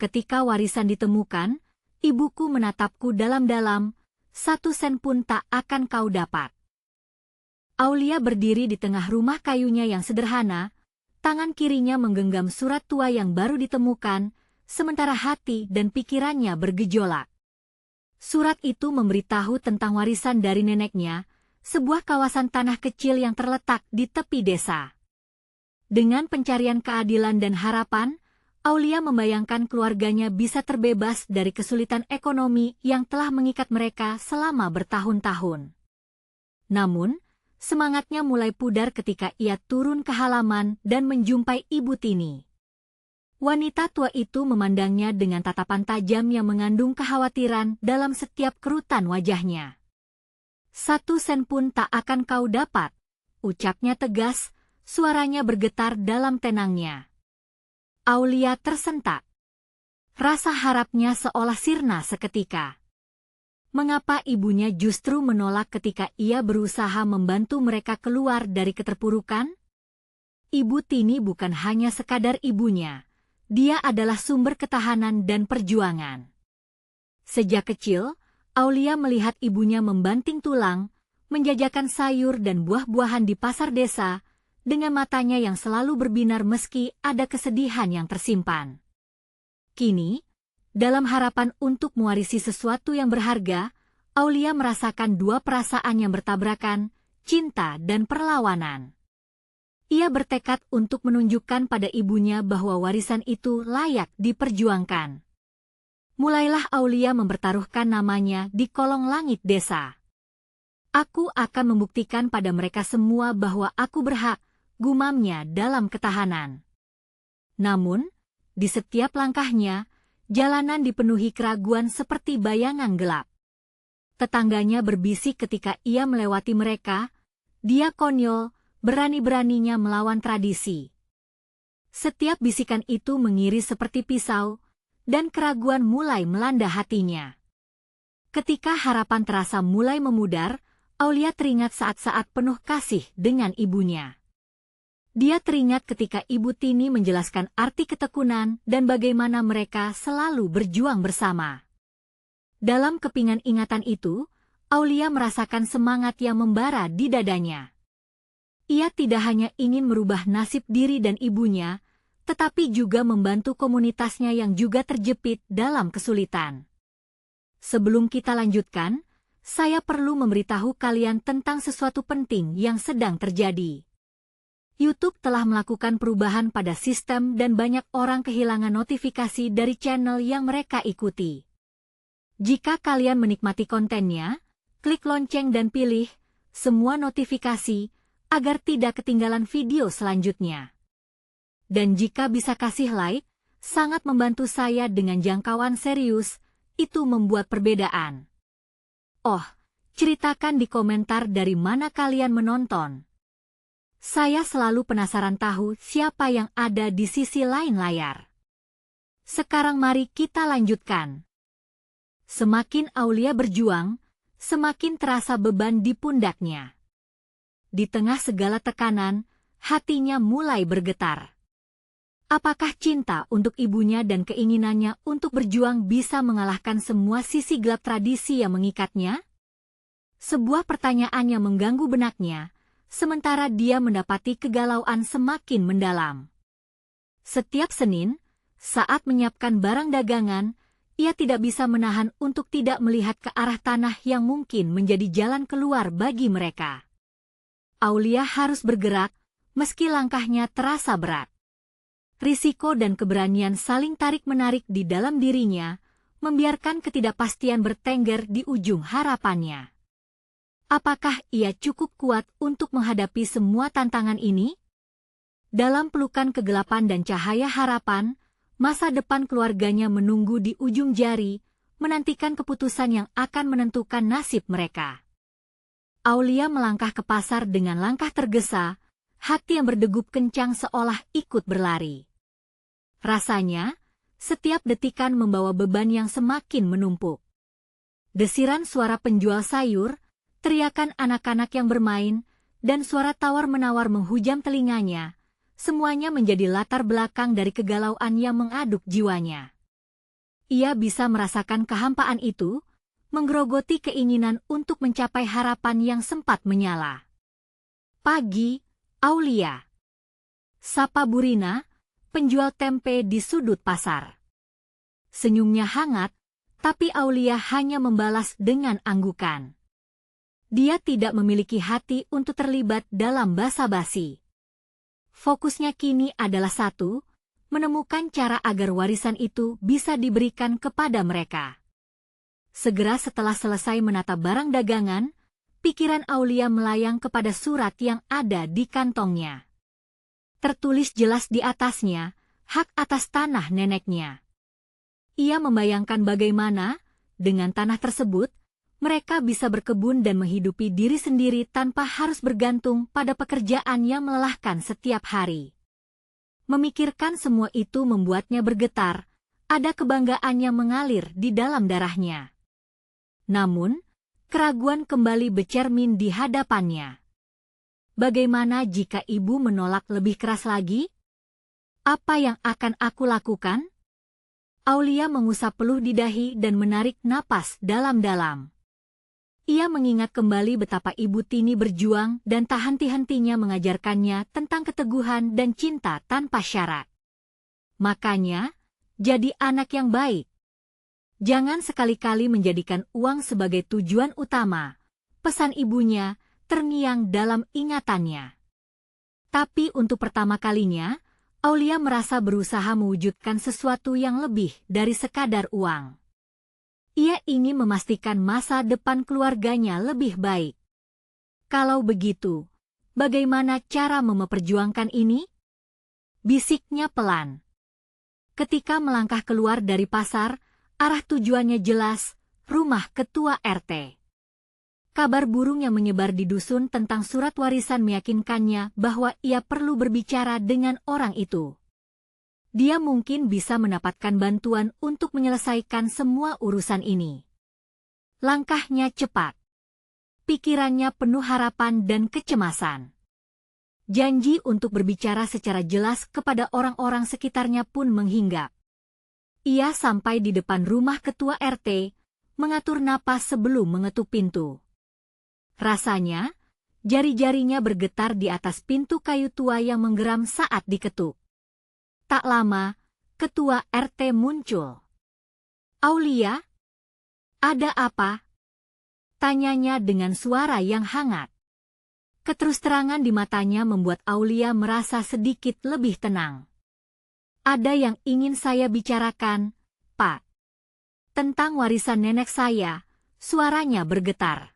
ketika warisan ditemukan, ibuku menatapku dalam-dalam, 1 sen pun tak akan kau dapat. Aulia berdiri di tengah rumah kayunya yang sederhana, tangan kirinya menggenggam surat tua yang baru ditemukan, sementara hati dan pikirannya bergejolak. Surat itu memberitahu tentang warisan dari neneknya, sebuah kawasan tanah kecil yang terletak di tepi desa. Dengan pencarian keadilan dan harapan, Aulia membayangkan keluarganya bisa terbebas dari kesulitan ekonomi yang telah mengikat mereka selama bertahun-tahun. Namun, semangatnya mulai pudar ketika ia turun ke halaman dan menjumpai Ibu Tini. Wanita tua itu memandangnya dengan tatapan tajam yang mengandung kekhawatiran dalam setiap kerutan wajahnya. 1 sen pun tak akan kau dapat, ucapnya tegas, suaranya bergetar dalam tenangnya. Aulia tersentak. Rasa harapnya seolah sirna seketika. Mengapa ibunya justru menolak ketika ia berusaha membantu mereka keluar dari keterpurukan? Ibu Tini bukan hanya sekadar ibunya, dia adalah sumber ketahanan dan perjuangan. Sejak kecil, Aulia melihat ibunya membanting tulang, menjajakan sayur dan buah-buahan di pasar desa, dengan matanya yang selalu berbinar meski ada kesedihan yang tersimpan. Kini, dalam harapan untuk mewarisi sesuatu yang berharga, Aulia merasakan dua perasaan yang bertabrakan, cinta dan perlawanan. Ia bertekad untuk menunjukkan pada ibunya bahwa warisan itu layak diperjuangkan. Mulailah Aulia mempertaruhkan namanya di kolong langit desa. Aku akan membuktikan pada mereka semua bahwa aku berhak, gumamnya dalam ketahanan. Namun, di setiap langkahnya, jalanan dipenuhi keraguan seperti bayangan gelap. Tetangganya berbisik ketika ia melewati mereka, dia konyol, berani-beraninya melawan tradisi. Setiap bisikan itu mengiris seperti pisau, dan keraguan mulai melanda hatinya. Ketika harapan terasa mulai memudar, Aulia teringat saat-saat penuh kasih dengan ibunya. Dia teringat ketika Ibu Tini menjelaskan arti ketekunan dan bagaimana mereka selalu berjuang bersama. Dalam kepingan ingatan itu, Aulia merasakan semangat yang membara di dadanya. Ia tidak hanya ingin merubah nasib diri dan ibunya, tetapi juga membantu komunitasnya yang juga terjepit dalam kesulitan. Sebelum kita lanjutkan, saya perlu memberitahu kalian tentang sesuatu penting yang sedang terjadi. YouTube telah melakukan perubahan pada sistem dan banyak orang kehilangan notifikasi dari channel yang mereka ikuti. Jika kalian menikmati kontennya, klik lonceng dan pilih semua notifikasi agar tidak ketinggalan video selanjutnya. Dan jika bisa kasih like, sangat membantu saya dengan jangkauan serius, itu membuat perbedaan. Oh, ceritakan di komentar dari mana kalian menonton. Saya selalu penasaran tahu siapa yang ada di sisi lain layar. Sekarang mari kita lanjutkan. Semakin Aulia berjuang, semakin terasa beban di pundaknya. Di tengah segala tekanan, hatinya mulai bergetar. Apakah cinta untuk ibunya dan keinginannya untuk berjuang bisa mengalahkan semua sisi gelap tradisi yang mengikatnya? Sebuah pertanyaan yang mengganggu benaknya, sementara dia mendapati kegalauan semakin mendalam. Setiap Senin, saat menyiapkan barang dagangan, ia tidak bisa menahan untuk tidak melihat ke arah tanah yang mungkin menjadi jalan keluar bagi mereka. Aulia harus bergerak, meski langkahnya terasa berat. Risiko dan keberanian saling tarik-menarik di dalam dirinya, membiarkan ketidakpastian bertengger di ujung harapannya. Apakah ia cukup kuat untuk menghadapi semua tantangan ini? Dalam pelukan kegelapan dan cahaya harapan, masa depan keluarganya menunggu di ujung jari, menantikan keputusan yang akan menentukan nasib mereka. Aulia melangkah ke pasar dengan langkah tergesa, hati yang berdegup kencang seolah ikut berlari. Rasanya, setiap detikan membawa beban yang semakin menumpuk. Desiran suara penjual sayur, teriakan anak-anak yang bermain, dan suara tawar-menawar menghujam telinganya, semuanya menjadi latar belakang dari kegalauan yang mengaduk jiwanya. Ia bisa merasakan kehampaan itu, menggerogoti keinginan untuk mencapai harapan yang sempat menyala. Pagi, Aulia. Sapa Burina, penjual tempe di sudut pasar. Senyumnya hangat, tapi Aulia hanya membalas dengan anggukan. Dia tidak memiliki hati untuk terlibat dalam basa-basi. Fokusnya kini adalah satu, menemukan cara agar warisan itu bisa diberikan kepada mereka. Segera setelah selesai menata barang dagangan, pikiran Aulia melayang kepada surat yang ada di kantongnya. Tertulis jelas di atasnya, hak atas tanah neneknya. Ia membayangkan bagaimana, dengan tanah tersebut, mereka bisa berkebun dan menghidupi diri sendiri tanpa harus bergantung pada pekerjaan yang melelahkan setiap hari. Memikirkan semua itu membuatnya bergetar, ada kebanggaan yang mengalir di dalam darahnya. Namun, keraguan kembali bercermin di hadapannya. Bagaimana jika ibu menolak lebih keras lagi? Apa yang akan aku lakukan? Aulia mengusap peluh di dahi dan menarik napas dalam-dalam. Ia mengingat kembali betapa Ibu Tini berjuang dan tak henti-hentinya mengajarkannya tentang keteguhan dan cinta tanpa syarat. Makanya, jadi anak yang baik. Jangan sekali-kali menjadikan uang sebagai tujuan utama, pesan ibunya terngiang dalam ingatannya. Tapi untuk pertama kalinya, Aulia merasa berusaha mewujudkan sesuatu yang lebih dari sekadar uang. Ia ingin memastikan masa depan keluarganya lebih baik. Kalau begitu, bagaimana cara memperjuangkan ini? Bisiknya pelan. Ketika melangkah keluar dari pasar, arah tujuannya jelas, rumah ketua RT. Kabar burung yang menyebar di dusun tentang surat warisan meyakinkannya bahwa ia perlu berbicara dengan orang itu. Dia mungkin bisa mendapatkan bantuan untuk menyelesaikan semua urusan ini. Langkahnya cepat. Pikirannya penuh harapan dan kecemasan. Janji untuk berbicara secara jelas kepada orang-orang sekitarnya pun menghinggap. Ia sampai di depan rumah ketua RT, mengatur napas sebelum mengetuk pintu. Rasanya, jari-jarinya bergetar di atas pintu kayu tua yang menggeram saat diketuk. Tak lama, ketua RT muncul. Aulia? Ada apa? Tanyanya dengan suara yang hangat. Keterus-terangan di matanya membuat Aulia merasa sedikit lebih tenang. Ada yang ingin saya bicarakan, Pak. Tentang warisan nenek saya, suaranya bergetar.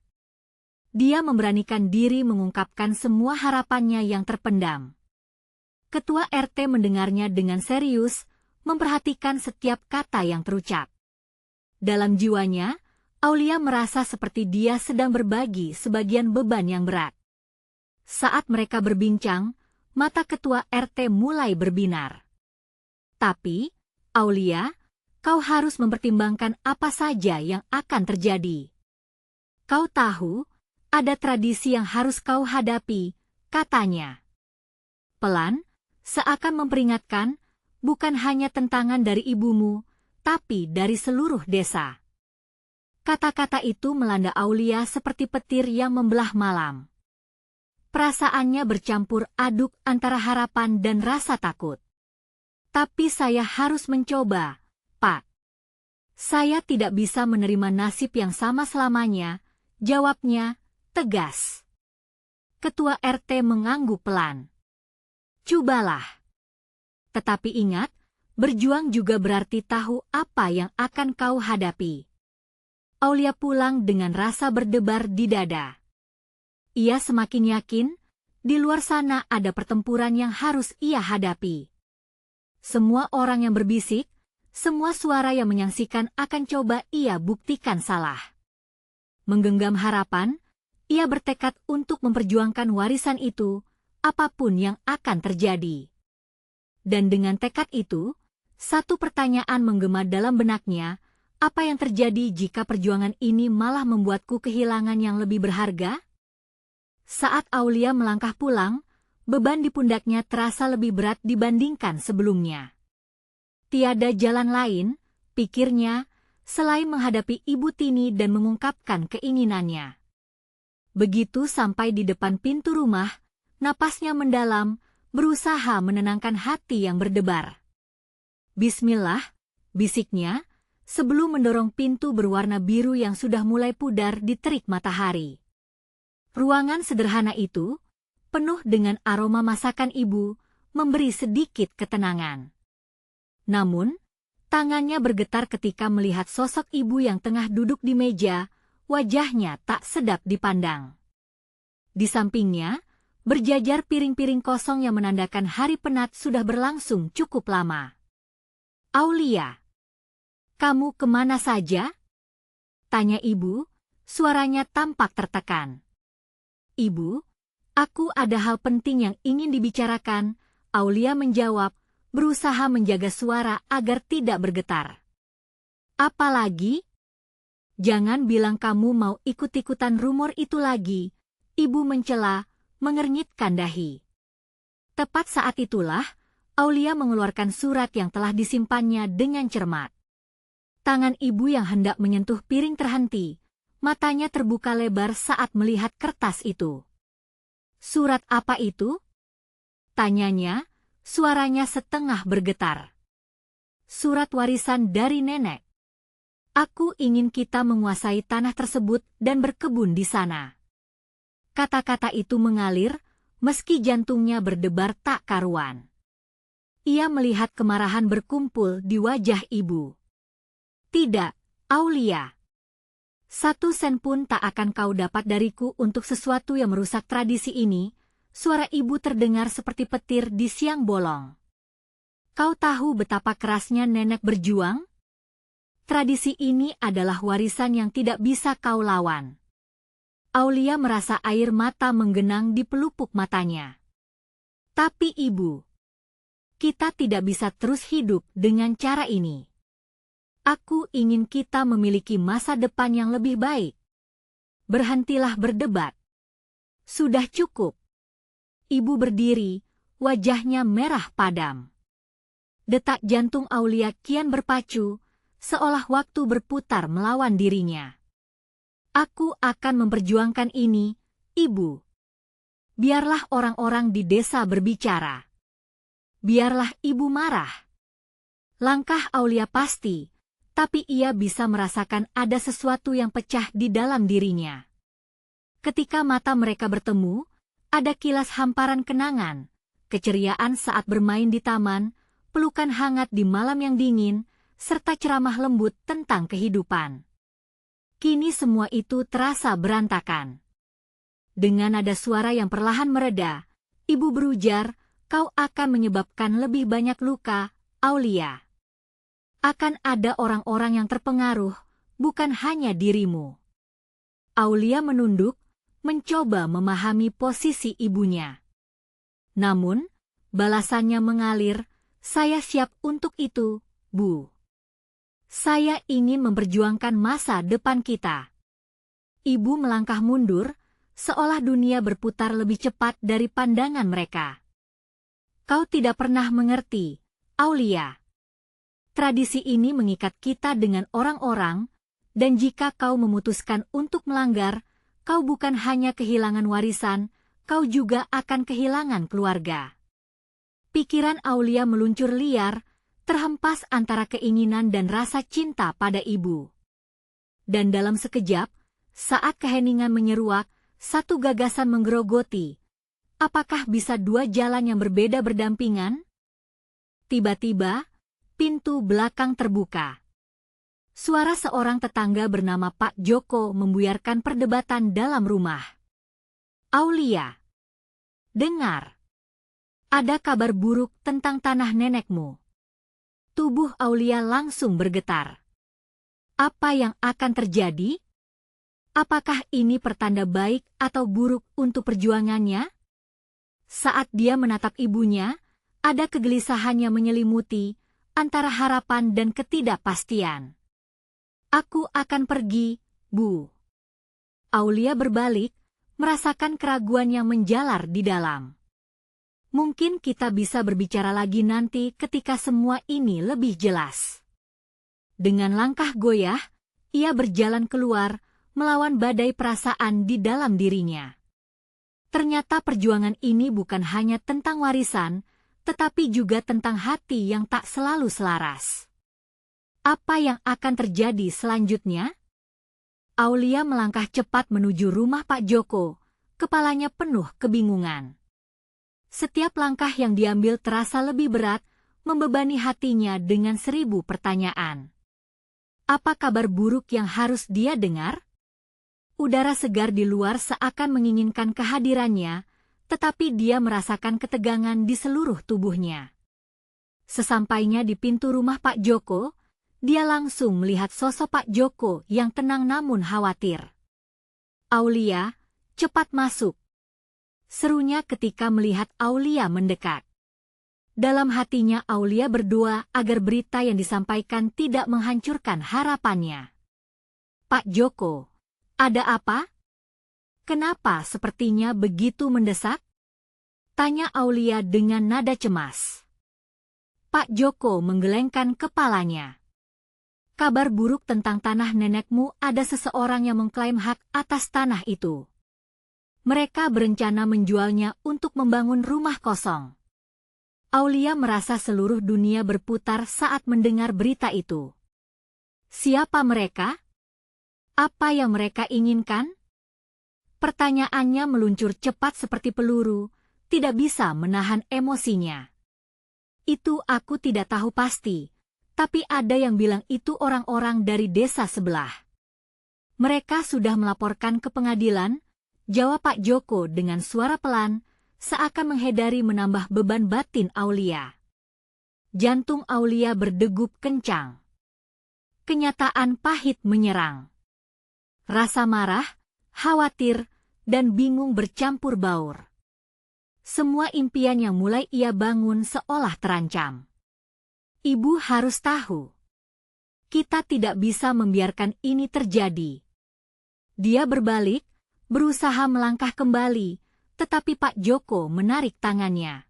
Dia memberanikan diri mengungkapkan semua harapannya yang terpendam. Ketua RT mendengarnya dengan serius, memperhatikan setiap kata yang terucap. Dalam jiwanya, Aulia merasa seperti dia sedang berbagi sebagian beban yang berat. Saat mereka berbincang, mata ketua RT mulai berbinar. Tapi, Aulia, kau harus mempertimbangkan apa saja yang akan terjadi. Kau tahu, ada tradisi yang harus kau hadapi, katanya. Pelan, seakan memperingatkan, bukan hanya tentangan dari ibumu, tapi dari seluruh desa. Kata-kata itu melanda Aulia seperti petir yang membelah malam. Perasaannya bercampur aduk antara harapan dan rasa takut. Tapi saya harus mencoba, Pak. Saya tidak bisa menerima nasib yang sama selamanya, jawabnya, tegas. Ketua RT mengangguk pelan. Cobalah. Tetapi ingat, berjuang juga berarti tahu apa yang akan kau hadapi. Aulia pulang dengan rasa berdebar di dada. Ia semakin yakin, di luar sana ada pertempuran yang harus ia hadapi. Semua orang yang berbisik, semua suara yang menyaksikan akan coba ia buktikan salah. Menggenggam harapan, ia bertekad untuk memperjuangkan warisan itu, apapun yang akan terjadi. Dan dengan tekad itu, satu pertanyaan menggema dalam benaknya, apa yang terjadi jika perjuangan ini malah membuatku kehilangan yang lebih berharga? Saat Aulia melangkah pulang, beban di pundaknya terasa lebih berat dibandingkan sebelumnya. Tiada jalan lain, pikirnya, selain menghadapi Ibu Tini dan mengungkapkan keinginannya. Begitu sampai di depan pintu rumah, napasnya mendalam, berusaha menenangkan hati yang berdebar. Bismillah, bisiknya, sebelum mendorong pintu berwarna biru yang sudah mulai pudar di terik matahari. Ruangan sederhana itu, penuh dengan aroma masakan ibu, memberi sedikit ketenangan. Namun, tangannya bergetar ketika melihat sosok ibu yang tengah duduk di meja, wajahnya tak sedap dipandang. Di sampingnya, berjajar piring-piring kosong yang menandakan hari penat sudah berlangsung cukup lama. "Aulia, kamu kemana saja?" tanya ibu, suaranya tampak tertekan. "Ibu, aku ada hal penting yang ingin dibicarakan," Aulia menjawab, berusaha menjaga suara agar tidak bergetar. "Apalagi? Jangan bilang kamu mau ikut-ikutan rumor itu lagi," ibu mencela, mengernyitkan dahi. Tepat saat itulah, Aulia mengeluarkan surat yang telah disimpannya dengan cermat. Tangan ibu yang hendak menyentuh piring terhenti, matanya terbuka lebar saat melihat kertas itu. "Surat apa itu?" tanyanya, suaranya setengah bergetar. "Surat warisan dari nenek. Aku ingin kita menguasai tanah tersebut dan berkebun di sana." Kata-kata itu mengalir, meski jantungnya berdebar tak karuan. Ia melihat kemarahan berkumpul di wajah ibu. "Tidak, Aulia. 1 sen pun tak akan kau dapat dariku untuk sesuatu yang merusak tradisi ini," suara ibu terdengar seperti petir di siang bolong. "Kau tahu betapa kerasnya nenek berjuang? Tradisi ini adalah warisan yang tidak bisa kau lawan." Aulia merasa air mata menggenang di pelupuk matanya. "Tapi ibu, kita tidak bisa terus hidup dengan cara ini. Aku ingin kita memiliki masa depan yang lebih baik. Berhentilah berdebat. Sudah cukup." Ibu berdiri, wajahnya merah padam. Detak jantung Aulia kian berpacu, seolah waktu berputar melawan dirinya. "Aku akan memperjuangkan ini, ibu. Biarlah orang-orang di desa berbicara. Biarlah ibu marah." Langkah Aulia pasti, tapi ia bisa merasakan ada sesuatu yang pecah di dalam dirinya. Ketika mata mereka bertemu, ada kilas hamparan kenangan, keceriaan saat bermain di taman, pelukan hangat di malam yang dingin, serta ceramah lembut tentang kehidupan. Kini semua itu terasa berantakan. Dengan nada suara yang perlahan mereda, ibu berujar, "Kau akan menyebabkan lebih banyak luka, Aulia. Akan ada orang-orang yang terpengaruh, bukan hanya dirimu." Aulia menunduk, mencoba memahami posisi ibunya. Namun, balasannya mengalir, "Saya siap untuk itu, Bu. Saya ingin memperjuangkan masa depan kita." Ibu melangkah mundur, seolah dunia berputar lebih cepat dari pandangan mereka. "Kau tidak pernah mengerti, Aulia. Tradisi ini mengikat kita dengan orang-orang, dan jika kau memutuskan untuk melanggar, kau bukan hanya kehilangan warisan, kau juga akan kehilangan keluarga." Pikiran Aulia meluncur liar, terhempas antara keinginan dan rasa cinta pada ibu. Dan dalam sekejap, saat keheningan menyeruak, satu gagasan menggerogoti. Apakah bisa 2 jalan yang berbeda berdampingan? Tiba-tiba, pintu belakang terbuka. Suara seorang tetangga bernama Pak Joko membuyarkan perdebatan dalam rumah. "Aulia, dengar. Ada kabar buruk tentang tanah nenekmu." Tubuh Aulia langsung bergetar. Apa yang akan terjadi? Apakah ini pertanda baik atau buruk untuk perjuangannya? Saat dia menatap ibunya, ada kegelisahan yang menyelimuti, antara harapan dan ketidakpastian. "Aku akan pergi, Bu." Aulia berbalik, merasakan keraguan yang menjalar di dalam. "Mungkin kita bisa berbicara lagi nanti ketika semua ini lebih jelas." Dengan langkah goyah, ia berjalan keluar, melawan badai perasaan di dalam dirinya. Ternyata perjuangan ini bukan hanya tentang warisan, tetapi juga tentang hati yang tak selalu selaras. Apa yang akan terjadi selanjutnya? Aulia melangkah cepat menuju rumah Pak Joko, kepalanya penuh kebingungan. Setiap langkah yang diambil terasa lebih berat, membebani hatinya dengan 1000 pertanyaan. Apa kabar buruk yang harus dia dengar? Udara segar di luar seakan menginginkan kehadirannya, tetapi dia merasakan ketegangan di seluruh tubuhnya. Sesampainya di pintu rumah Pak Joko, dia langsung melihat sosok Pak Joko yang tenang namun khawatir. "Aulia, cepat masuk," serunya ketika melihat Aulia mendekat. Dalam hatinya Aulia berdoa agar berita yang disampaikan tidak menghancurkan harapannya. "Pak Joko, ada apa? Kenapa sepertinya begitu mendesak?" tanya Aulia dengan nada cemas. Pak Joko menggelengkan kepalanya. "Kabar buruk tentang tanah nenekmu, ada seseorang yang mengklaim hak atas tanah itu. Mereka berencana menjualnya untuk membangun rumah kosong." Aulia merasa seluruh dunia berputar saat mendengar berita itu. Siapa mereka? Apa yang mereka inginkan? Pertanyaannya meluncur cepat seperti peluru, tidak bisa menahan emosinya. "Itu aku tidak tahu pasti, tapi ada yang bilang itu orang-orang dari desa sebelah. Mereka sudah melaporkan ke pengadilan," jawab Pak Joko dengan suara pelan, seakan menghindari menambah beban batin Aulia. Jantung Aulia berdegup kencang. Kenyataan pahit menyerang. Rasa marah, khawatir, dan bingung bercampur baur. Semua impian yang mulai ia bangun seolah terancam. "Ibu harus tahu. Kita tidak bisa membiarkan ini terjadi." Dia berbalik, berusaha melangkah kembali, tetapi Pak Joko menarik tangannya.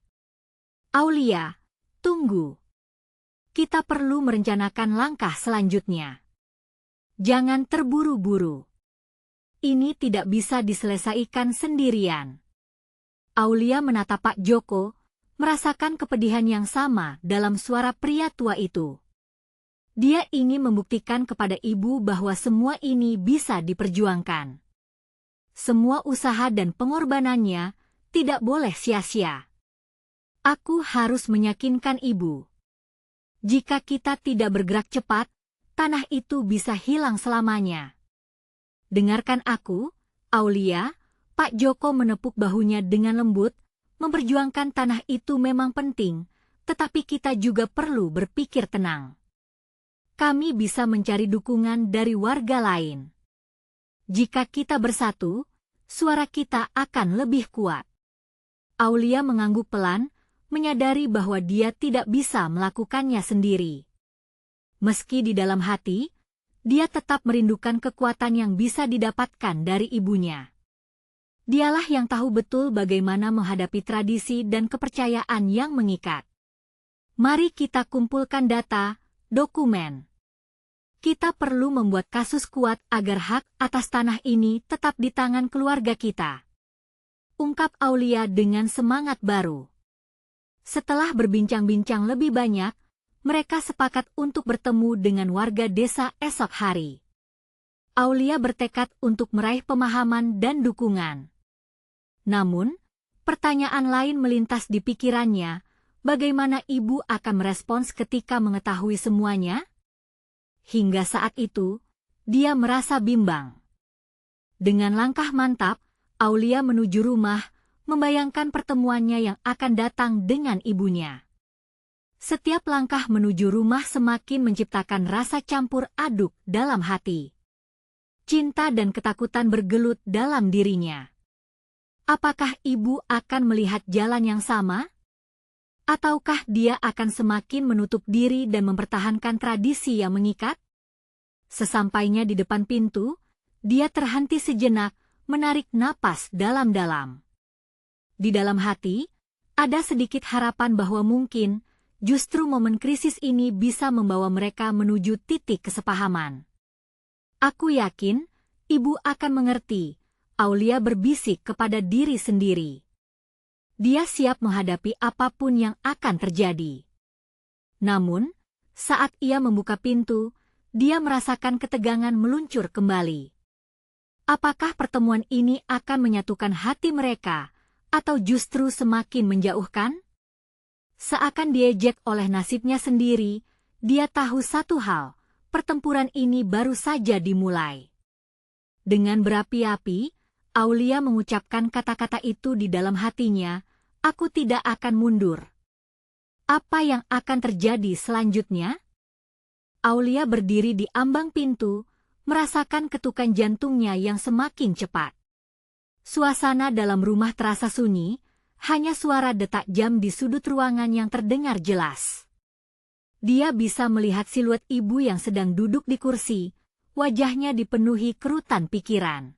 "Aulia, tunggu. Kita perlu merencanakan langkah selanjutnya. Jangan terburu-buru. Ini tidak bisa diselesaikan sendirian." Aulia menatap Pak Joko, merasakan kepedihan yang sama dalam suara pria tua itu. Dia ingin membuktikan kepada ibu bahwa semua ini bisa diperjuangkan. Semua usaha dan pengorbanannya tidak boleh sia-sia. "Aku harus meyakinkan ibu. Jika kita tidak bergerak cepat, tanah itu bisa hilang selamanya. Dengarkan aku, Aulia." Pak Joko menepuk bahunya dengan lembut. "Memperjuangkan tanah itu memang penting, tetapi kita juga perlu berpikir tenang. Kami bisa mencari dukungan dari warga lain. Jika kita bersatu, suara kita akan lebih kuat." Aulia mengangguk pelan, menyadari bahwa dia tidak bisa melakukannya sendiri. Meski di dalam hati, dia tetap merindukan kekuatan yang bisa didapatkan dari ibunya. Dialah yang tahu betul bagaimana menghadapi tradisi dan kepercayaan yang mengikat. "Mari kita kumpulkan data, dokumen. Kita perlu membuat kasus kuat agar hak atas tanah ini tetap di tangan keluarga kita," ungkap Aulia dengan semangat baru. Setelah berbincang-bincang lebih banyak, mereka sepakat untuk bertemu dengan warga desa esok hari. Aulia bertekad untuk meraih pemahaman dan dukungan. Namun, pertanyaan lain melintas di pikirannya, bagaimana ibu akan merespons ketika mengetahui semuanya? Hingga saat itu, dia merasa bimbang. Dengan langkah mantap, Aulia menuju rumah, membayangkan pertemuannya yang akan datang dengan ibunya. Setiap langkah menuju rumah semakin menciptakan rasa campur aduk dalam hati. Cinta dan ketakutan bergelut dalam dirinya. Apakah ibu akan melihat jalan yang sama? Ataukah dia akan semakin menutup diri dan mempertahankan tradisi yang mengikat? Sesampainya di depan pintu, dia terhenti sejenak, menarik napas dalam-dalam. Di dalam hati, ada sedikit harapan bahwa mungkin justru momen krisis ini bisa membawa mereka menuju titik kesepahaman. Aku yakin, Ibu akan mengerti, Aulia berbisik kepada diri sendiri. Dia siap menghadapi apapun yang akan terjadi. Namun, saat ia membuka pintu, dia merasakan ketegangan meluncur kembali. Apakah pertemuan ini akan menyatukan hati mereka, atau justru semakin menjauhkan? Seakan diejek oleh nasibnya sendiri, dia tahu satu hal, pertempuran ini baru saja dimulai. Dengan berapi-api, Aulia mengucapkan kata-kata itu di dalam hatinya, aku tidak akan mundur. Apa yang akan terjadi selanjutnya? Aulia berdiri di ambang pintu, merasakan ketukan jantungnya yang semakin cepat. Suasana dalam rumah terasa sunyi, hanya suara detak jam di sudut ruangan yang terdengar jelas. Dia bisa melihat siluet ibu yang sedang duduk di kursi, wajahnya dipenuhi kerutan pikiran.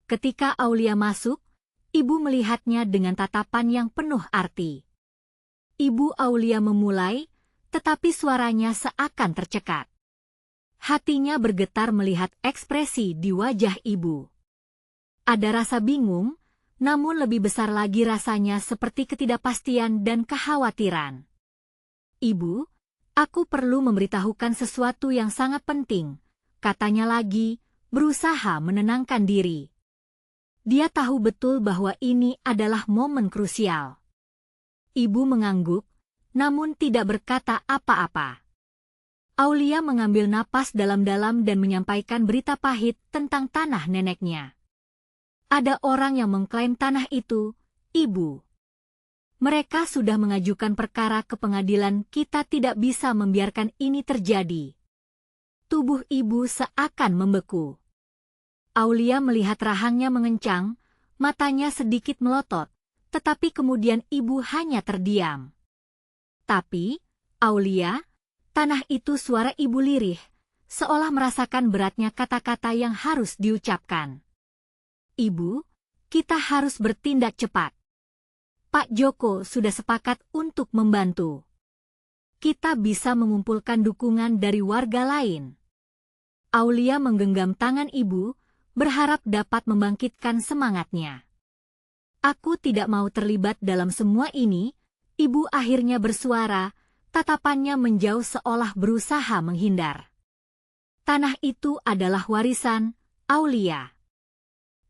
Ketika Aulia masuk, ibu melihatnya dengan tatapan yang penuh arti. Ibu Aulia memulai, tetapi suaranya seakan tercekat. Hatinya bergetar melihat ekspresi di wajah ibu. Ada rasa bingung, namun lebih besar lagi rasanya seperti ketidakpastian dan kekhawatiran. Ibu, aku perlu memberitahukan sesuatu yang sangat penting, katanya lagi, berusaha menenangkan diri. Dia tahu betul bahwa ini adalah momen krusial. Ibu mengangguk, namun tidak berkata apa-apa. Aulia mengambil napas dalam-dalam dan menyampaikan berita pahit tentang tanah neneknya. Ada orang yang mengklaim tanah itu, Ibu. Mereka sudah mengajukan perkara ke pengadilan, kita tidak bisa membiarkan ini terjadi. Tubuh ibu seakan membeku. Aulia melihat rahangnya mengencang, matanya sedikit melotot, tetapi kemudian ibu hanya terdiam. Tapi, Aulia, tanah itu suara ibu lirih, seolah merasakan beratnya kata-kata yang harus diucapkan. Ibu, kita harus bertindak cepat. Pak Joko sudah sepakat untuk membantu. Kita bisa mengumpulkan dukungan dari warga lain. Aulia menggenggam tangan ibu, berharap dapat membangkitkan semangatnya. Aku tidak mau terlibat dalam semua ini, ibu akhirnya bersuara, tatapannya menjauh seolah berusaha menghindar. Tanah itu adalah warisan, Aulia.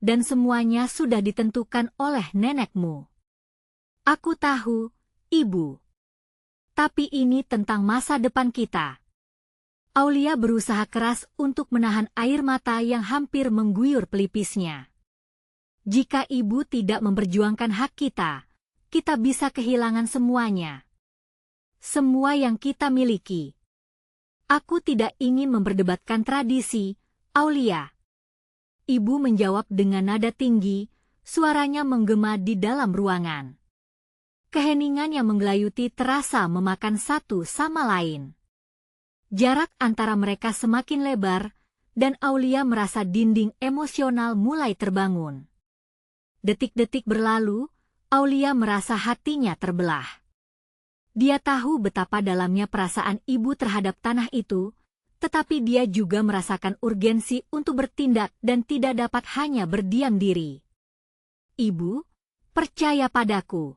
Dan semuanya sudah ditentukan oleh nenekmu. Aku tahu, Ibu. Tapi ini tentang masa depan kita. Aulia berusaha keras untuk menahan air mata yang hampir mengguyur pelipisnya. Jika Ibu tidak memperjuangkan hak kita, kita bisa kehilangan semuanya. Semua yang kita miliki. Aku tidak ingin memperdebatkan tradisi, Aulia. Ibu menjawab dengan nada tinggi, suaranya menggema di dalam ruangan. Keheningan yang menggelayuti terasa memakan satu sama lain. Jarak antara mereka semakin lebar, dan Aulia merasa dinding emosional mulai terbangun. Detik-detik berlalu, Aulia merasa hatinya terbelah. Dia tahu betapa dalamnya perasaan ibu terhadap tanah itu, tetapi dia juga merasakan urgensi untuk bertindak dan tidak dapat hanya berdiam diri. Ibu, percaya padaku.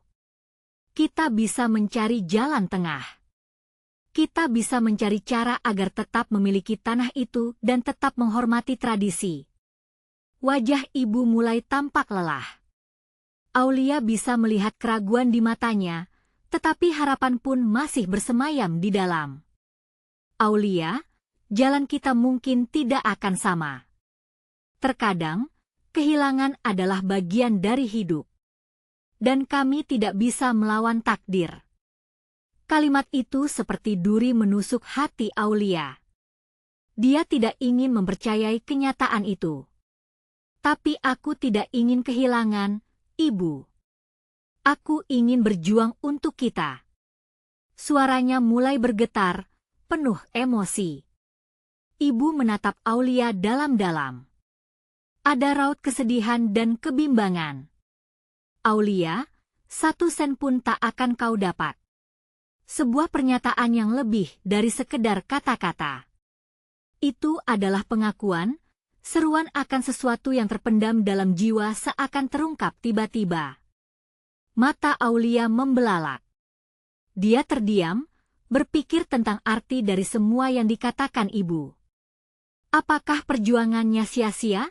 Kita bisa mencari jalan tengah. Kita bisa mencari cara agar tetap memiliki tanah itu dan tetap menghormati tradisi. Wajah ibu mulai tampak lelah. Aulia bisa melihat keraguan di matanya, tetapi harapan pun masih bersemayam di dalam. Aulia, jalan kita mungkin tidak akan sama. Terkadang, kehilangan adalah bagian dari hidup. Dan kami tidak bisa melawan takdir. Kalimat itu seperti duri menusuk hati Aulia. Dia tidak ingin mempercayai kenyataan itu. Tapi aku tidak ingin kehilangan, Ibu. Aku ingin berjuang untuk kita. Suaranya mulai bergetar, penuh emosi. Ibu menatap Aulia dalam-dalam. Ada raut kesedihan dan kebimbangan. Aulia, 1 sen pun tak akan kau dapat. Sebuah pernyataan yang lebih dari sekedar kata-kata. Itu adalah pengakuan, seruan akan sesuatu yang terpendam dalam jiwa seakan terungkap tiba-tiba. Mata Aulia membelalak. Dia terdiam, berpikir tentang arti dari semua yang dikatakan ibu. Apakah perjuangannya sia-sia?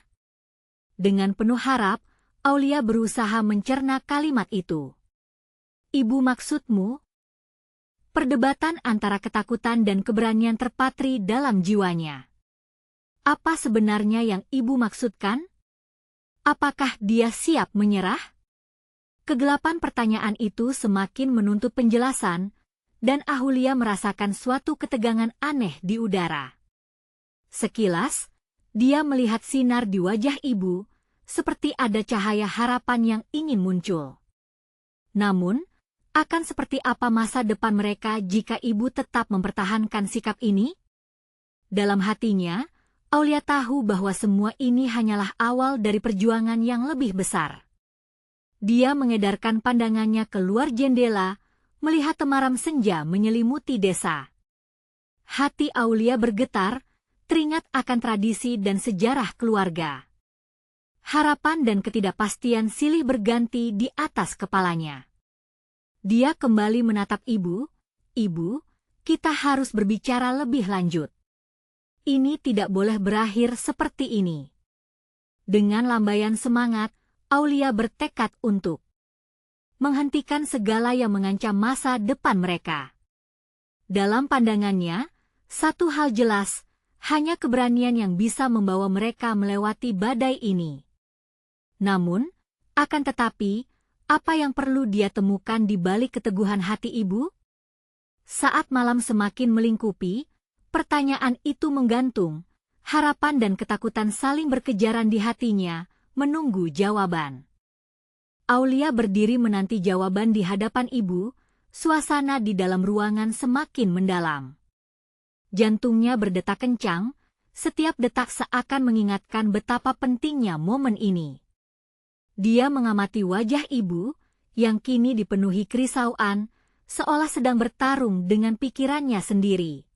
Dengan penuh harap, Aulia berusaha mencerna kalimat itu. Ibu maksudmu? Perdebatan antara ketakutan dan keberanian terpatri dalam jiwanya. Apa sebenarnya yang ibu maksudkan? Apakah dia siap menyerah? Kegelapan pertanyaan itu semakin menuntut penjelasan, dan Aulia merasakan suatu ketegangan aneh di udara. Sekilas, dia melihat sinar di wajah ibu, seperti ada cahaya harapan yang ingin muncul. Namun, akan seperti apa masa depan mereka jika ibu tetap mempertahankan sikap ini? Dalam hatinya, Aulia tahu bahwa semua ini hanyalah awal dari perjuangan yang lebih besar. Dia mengedarkan pandangannya keluar jendela, melihat temaram senja menyelimuti desa. Hati Aulia bergetar, teringat akan tradisi dan sejarah keluarga. Harapan dan ketidakpastian silih berganti di atas kepalanya. Dia kembali menatap ibu. Ibu, kita harus berbicara lebih lanjut. Ini tidak boleh berakhir seperti ini. Dengan lambaian semangat, Aulia bertekad untuk menghentikan segala yang mengancam masa depan mereka. Dalam pandangannya, satu hal jelas, hanya keberanian yang bisa membawa mereka melewati badai ini. Namun, akan tetapi, apa yang perlu dia temukan di balik keteguhan hati ibu? Saat malam semakin melingkupi, pertanyaan itu menggantung, harapan dan ketakutan saling berkejaran di hatinya, menunggu jawaban. Aulia berdiri menanti jawaban di hadapan ibu, suasana di dalam ruangan semakin mendalam. Jantungnya berdetak kencang, setiap detak seakan mengingatkan betapa pentingnya momen ini. Dia mengamati wajah ibu, yang kini dipenuhi kerisauan, seolah sedang bertarung dengan pikirannya sendiri.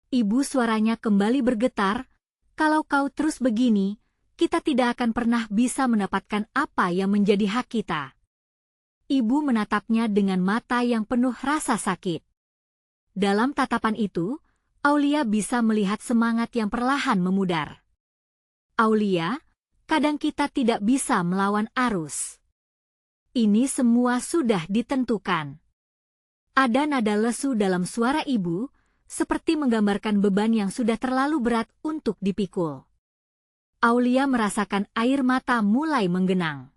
Ibu suaranya kembali bergetar, kalau kau terus begini, kita tidak akan pernah bisa mendapatkan apa yang menjadi hak kita. Ibu menatapnya dengan mata yang penuh rasa sakit. Dalam tatapan itu, Aulia bisa melihat semangat yang perlahan memudar. Aulia, kadang kita tidak bisa melawan arus. Ini semua sudah ditentukan. Ada nada lesu dalam suara ibu, seperti menggambarkan beban yang sudah terlalu berat untuk dipikul. Aulia merasakan air mata mulai menggenang.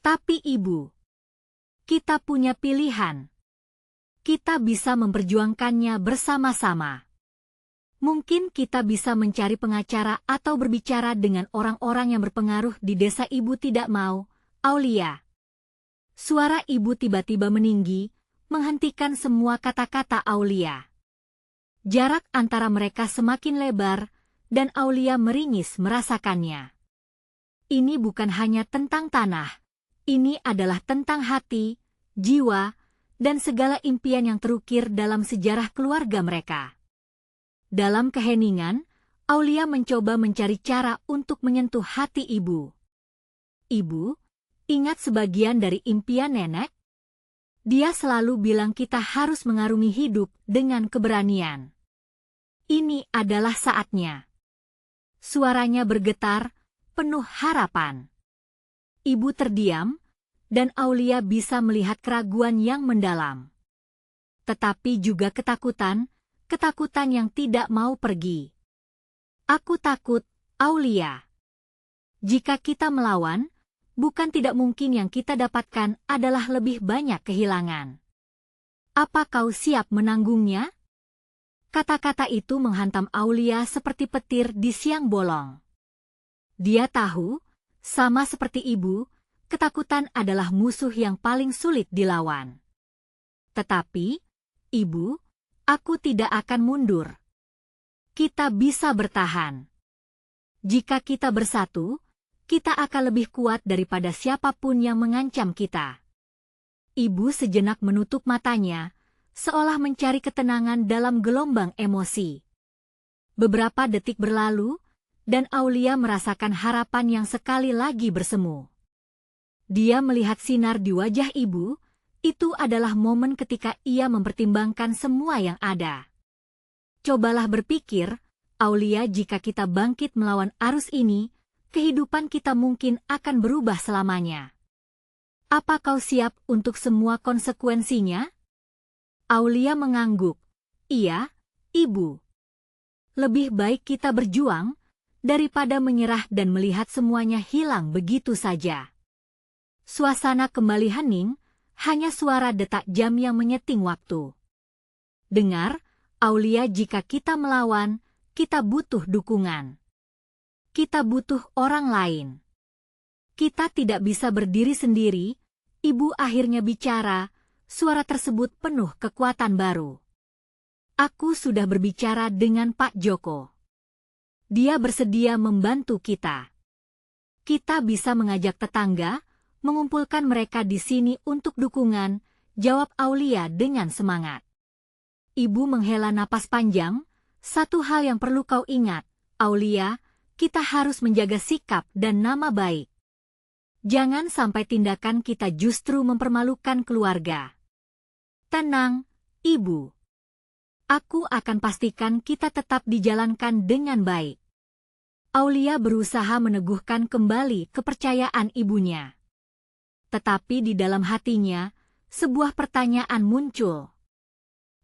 Tapi ibu, kita punya pilihan. Kita bisa memperjuangkannya bersama-sama. Mungkin kita bisa mencari pengacara atau berbicara dengan orang-orang yang berpengaruh di desa. Ibu tidak mau, Aulia. Suara ibu tiba-tiba meninggi, menghentikan semua kata-kata Aulia. Jarak antara mereka semakin lebar, dan Aulia meringis merasakannya. Ini bukan hanya tentang tanah, ini adalah tentang hati, jiwa, dan segala impian yang terukir dalam sejarah keluarga mereka. Dalam keheningan, Aulia mencoba mencari cara untuk menyentuh hati ibu. Ibu, ingat sebagian dari impian nenek? Dia selalu bilang kita harus mengarungi hidup dengan keberanian. Ini adalah saatnya. Suaranya bergetar, penuh harapan. Ibu terdiam, dan Aulia bisa melihat keraguan yang mendalam. Tetapi juga ketakutan yang tidak mau pergi. Aku takut, Aulia. Jika kita melawan, bukan tidak mungkin yang kita dapatkan adalah lebih banyak kehilangan. Apa kau siap menanggungnya? Kata-kata itu menghantam Aulia seperti petir di siang bolong. Dia tahu, sama seperti ibu, ketakutan adalah musuh yang paling sulit dilawan. Tetapi, ibu, aku tidak akan mundur. Kita bisa bertahan. Jika kita bersatu, kita akan lebih kuat daripada siapapun yang mengancam kita. Ibu sejenak menutup matanya, seolah mencari ketenangan dalam gelombang emosi. Beberapa detik berlalu, dan Aulia merasakan harapan yang sekali lagi bersemu. Dia melihat sinar di wajah ibu, itu adalah momen ketika ia mempertimbangkan semua yang ada. Cobalah berpikir, Aulia, jika kita bangkit melawan arus ini, kehidupan kita mungkin akan berubah selamanya. Apa kau siap untuk semua konsekuensinya? Aulia mengangguk. Iya, Ibu. Lebih baik kita berjuang, daripada menyerah dan melihat semuanya hilang begitu saja. Suasana kembali hening, hanya suara detak jam yang menyeting waktu. Dengar, Aulia, jika kita melawan, kita butuh dukungan. Kita butuh orang lain. Kita tidak bisa berdiri sendiri, Ibu akhirnya bicara, suara tersebut penuh kekuatan baru. Aku sudah berbicara dengan Pak Joko. Dia bersedia membantu kita. Kita bisa mengajak tetangga, mengumpulkan mereka di sini untuk dukungan, jawab Aulia dengan semangat. Ibu menghela napas panjang, satu hal yang perlu kau ingat, Aulia, kita harus menjaga sikap dan nama baik. Jangan sampai tindakan kita justru mempermalukan keluarga. Tenang, Ibu. Aku akan pastikan kita tetap dijalankan dengan baik. Aulia berusaha meneguhkan kembali kepercayaan ibunya. Tetapi di dalam hatinya, sebuah pertanyaan muncul.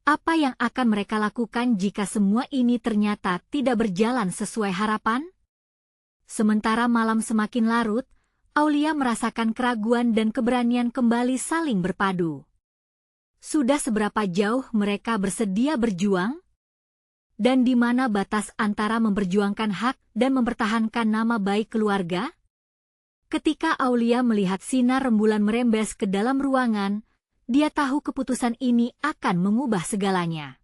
Apa yang akan mereka lakukan jika semua ini ternyata tidak berjalan sesuai harapan? Sementara malam semakin larut, Aulia merasakan keraguan dan keberanian kembali saling berpadu. Sudah seberapa jauh mereka bersedia berjuang? Dan di mana batas antara memperjuangkan hak dan mempertahankan nama baik keluarga? Ketika Aulia melihat sinar rembulan merembes ke dalam ruangan, dia tahu keputusan ini akan mengubah segalanya.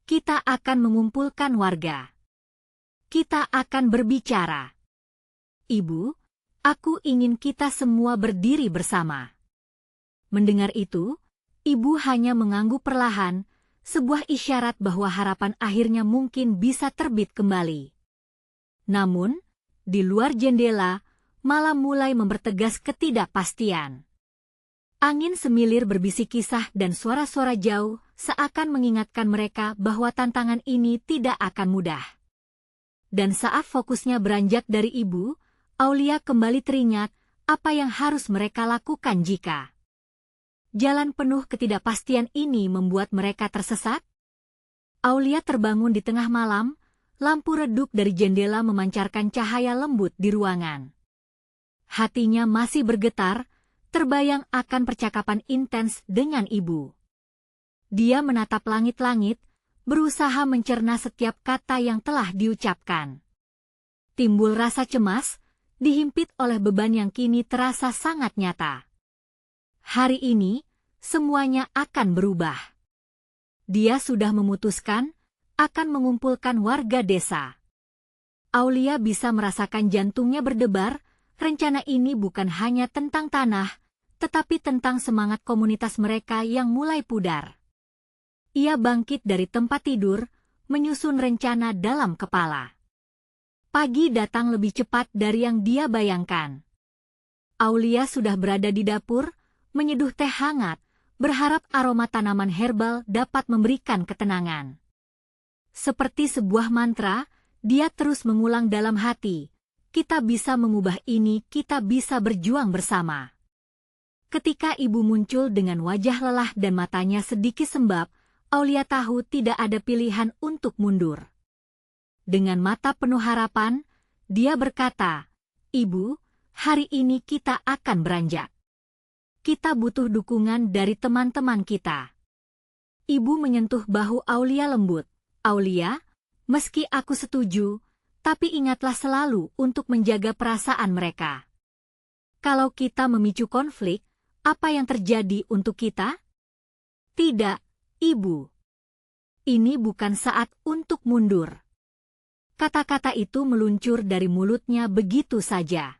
Kita akan mengumpulkan warga. Kita akan berbicara. Ibu, aku ingin kita semua berdiri bersama. Mendengar itu, Ibu hanya mengangguk perlahan, sebuah isyarat bahwa harapan akhirnya mungkin bisa terbit kembali. Namun, di luar jendela, malam mulai mempertegas ketidakpastian. Angin semilir berbisik kisah dan suara-suara jauh seakan mengingatkan mereka bahwa tantangan ini tidak akan mudah. Dan saat fokusnya beranjak dari ibu, Aulia kembali teringat apa yang harus mereka lakukan jika jalan penuh ketidakpastian ini membuat mereka tersesat. Aulia terbangun di tengah malam, lampu redup dari jendela memancarkan cahaya lembut di ruangan. Hatinya masih bergetar, terbayang akan percakapan intens dengan ibu. Dia menatap langit-langit, berusaha mencerna setiap kata yang telah diucapkan. Timbul rasa cemas, dihimpit oleh beban yang kini terasa sangat nyata. Hari ini, semuanya akan berubah. Dia sudah memutuskan, akan mengumpulkan warga desa. Aulia bisa merasakan jantungnya berdebar, rencana ini bukan hanya tentang tanah, tetapi tentang semangat komunitas mereka yang mulai pudar. Ia bangkit dari tempat tidur, menyusun rencana dalam kepala. Pagi datang lebih cepat dari yang dia bayangkan. Aulia sudah berada di dapur, menyeduh teh hangat, berharap aroma tanaman herbal dapat memberikan ketenangan. Seperti sebuah mantra, dia terus mengulang dalam hati, kita bisa mengubah ini, kita bisa berjuang bersama. Ketika ibu muncul dengan wajah lelah dan matanya sedikit sembab, Aulia tahu tidak ada pilihan untuk mundur. Dengan mata penuh harapan, dia berkata, Ibu, hari ini kita akan beranjak. Kita butuh dukungan dari teman-teman kita. Ibu menyentuh bahu Aulia lembut. Aulia, meski aku setuju, tapi ingatlah selalu untuk menjaga perasaan mereka. Kalau kita memicu konflik, apa yang terjadi untuk kita? Tidak, Ibu. Ini bukan saat untuk mundur. Kata-kata itu meluncur dari mulutnya begitu saja.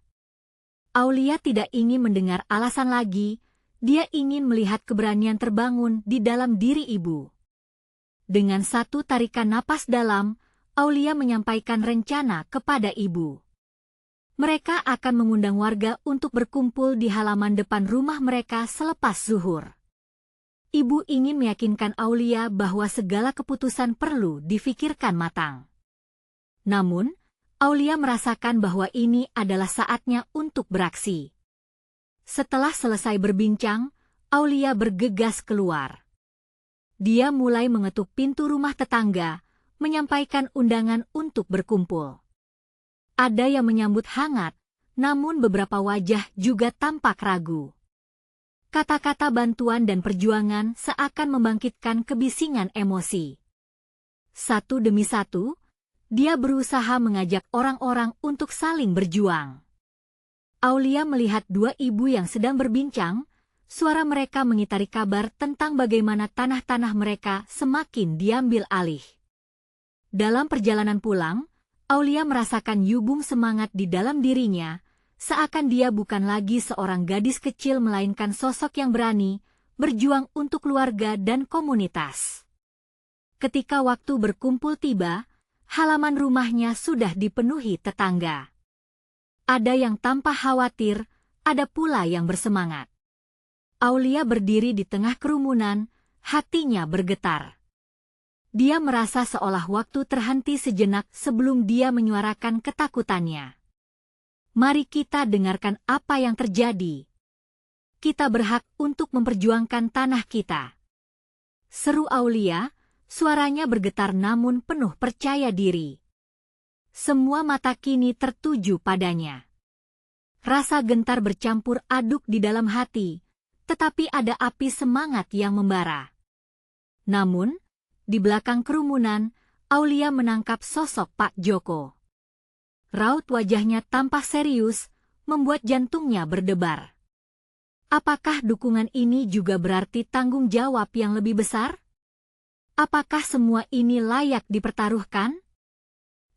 Aulia tidak ingin mendengar alasan lagi, Dia ingin melihat keberanian terbangun di dalam diri ibu. Dengan satu tarikan napas dalam, Aulia menyampaikan rencana kepada ibu. Mereka akan mengundang warga untuk berkumpul di halaman depan rumah mereka selepas zuhur. Ibu ingin meyakinkan Aulia bahwa segala keputusan perlu difikirkan matang. Namun, Aulia merasakan bahwa ini adalah saatnya untuk beraksi. Setelah selesai berbincang, Aulia bergegas keluar. Dia mulai mengetuk pintu rumah tetangga, menyampaikan undangan untuk berkumpul. Ada yang menyambut hangat, namun beberapa wajah juga tampak ragu. Kata-kata bantuan dan perjuangan seakan membangkitkan kebisingan emosi. Satu demi satu, dia berusaha mengajak orang-orang untuk saling berjuang. Aulia melihat dua ibu yang sedang berbincang, suara mereka mengitari kabar tentang bagaimana tanah-tanah mereka semakin diambil alih. Dalam perjalanan pulang, Aulia merasakan yubung semangat di dalam dirinya, seakan dia bukan lagi seorang gadis kecil melainkan sosok yang berani, berjuang untuk keluarga dan komunitas. Ketika waktu berkumpul tiba, halaman rumahnya sudah dipenuhi tetangga. Ada yang tampak khawatir, ada pula yang bersemangat. Aulia berdiri di tengah kerumunan, hatinya bergetar. Dia merasa seolah waktu terhenti sejenak sebelum dia menyuarakan ketakutannya. Mari kita dengarkan apa yang terjadi. Kita berhak untuk memperjuangkan tanah kita. Seru Aulia, suaranya bergetar namun penuh percaya diri. Semua mata kini tertuju padanya. Rasa gentar bercampur aduk di dalam hati, tetapi ada api semangat yang membara. Namun, di belakang kerumunan, Aulia menangkap sosok Pak Joko. Raut wajahnya tampak serius, membuat jantungnya berdebar. Apakah dukungan ini juga berarti tanggung jawab yang lebih besar? Apakah semua ini layak dipertaruhkan?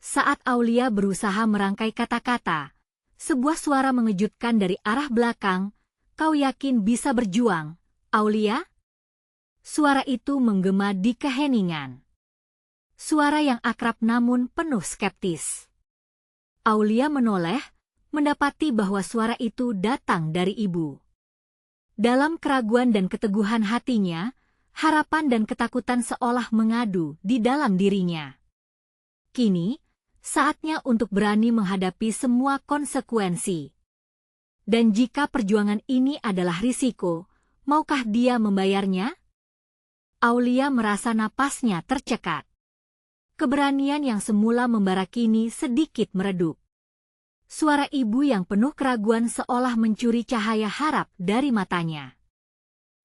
Saat Aulia berusaha merangkai kata-kata, sebuah suara mengejutkan dari arah belakang. Kau yakin bisa berjuang, Aulia? Suara itu menggema di keheningan. Suara yang akrab namun penuh skeptis. Aulia menoleh, mendapati bahwa suara itu datang dari ibu. Dalam keraguan dan keteguhan hatinya, harapan dan ketakutan seolah mengadu di dalam dirinya. Kini, saatnya untuk berani menghadapi semua konsekuensi. Dan jika perjuangan ini adalah risiko, maukah dia membayarnya? Aulia merasa napasnya tercekat. Keberanian yang semula membara kini sedikit meredup. Suara ibu yang penuh keraguan seolah mencuri cahaya harap dari matanya.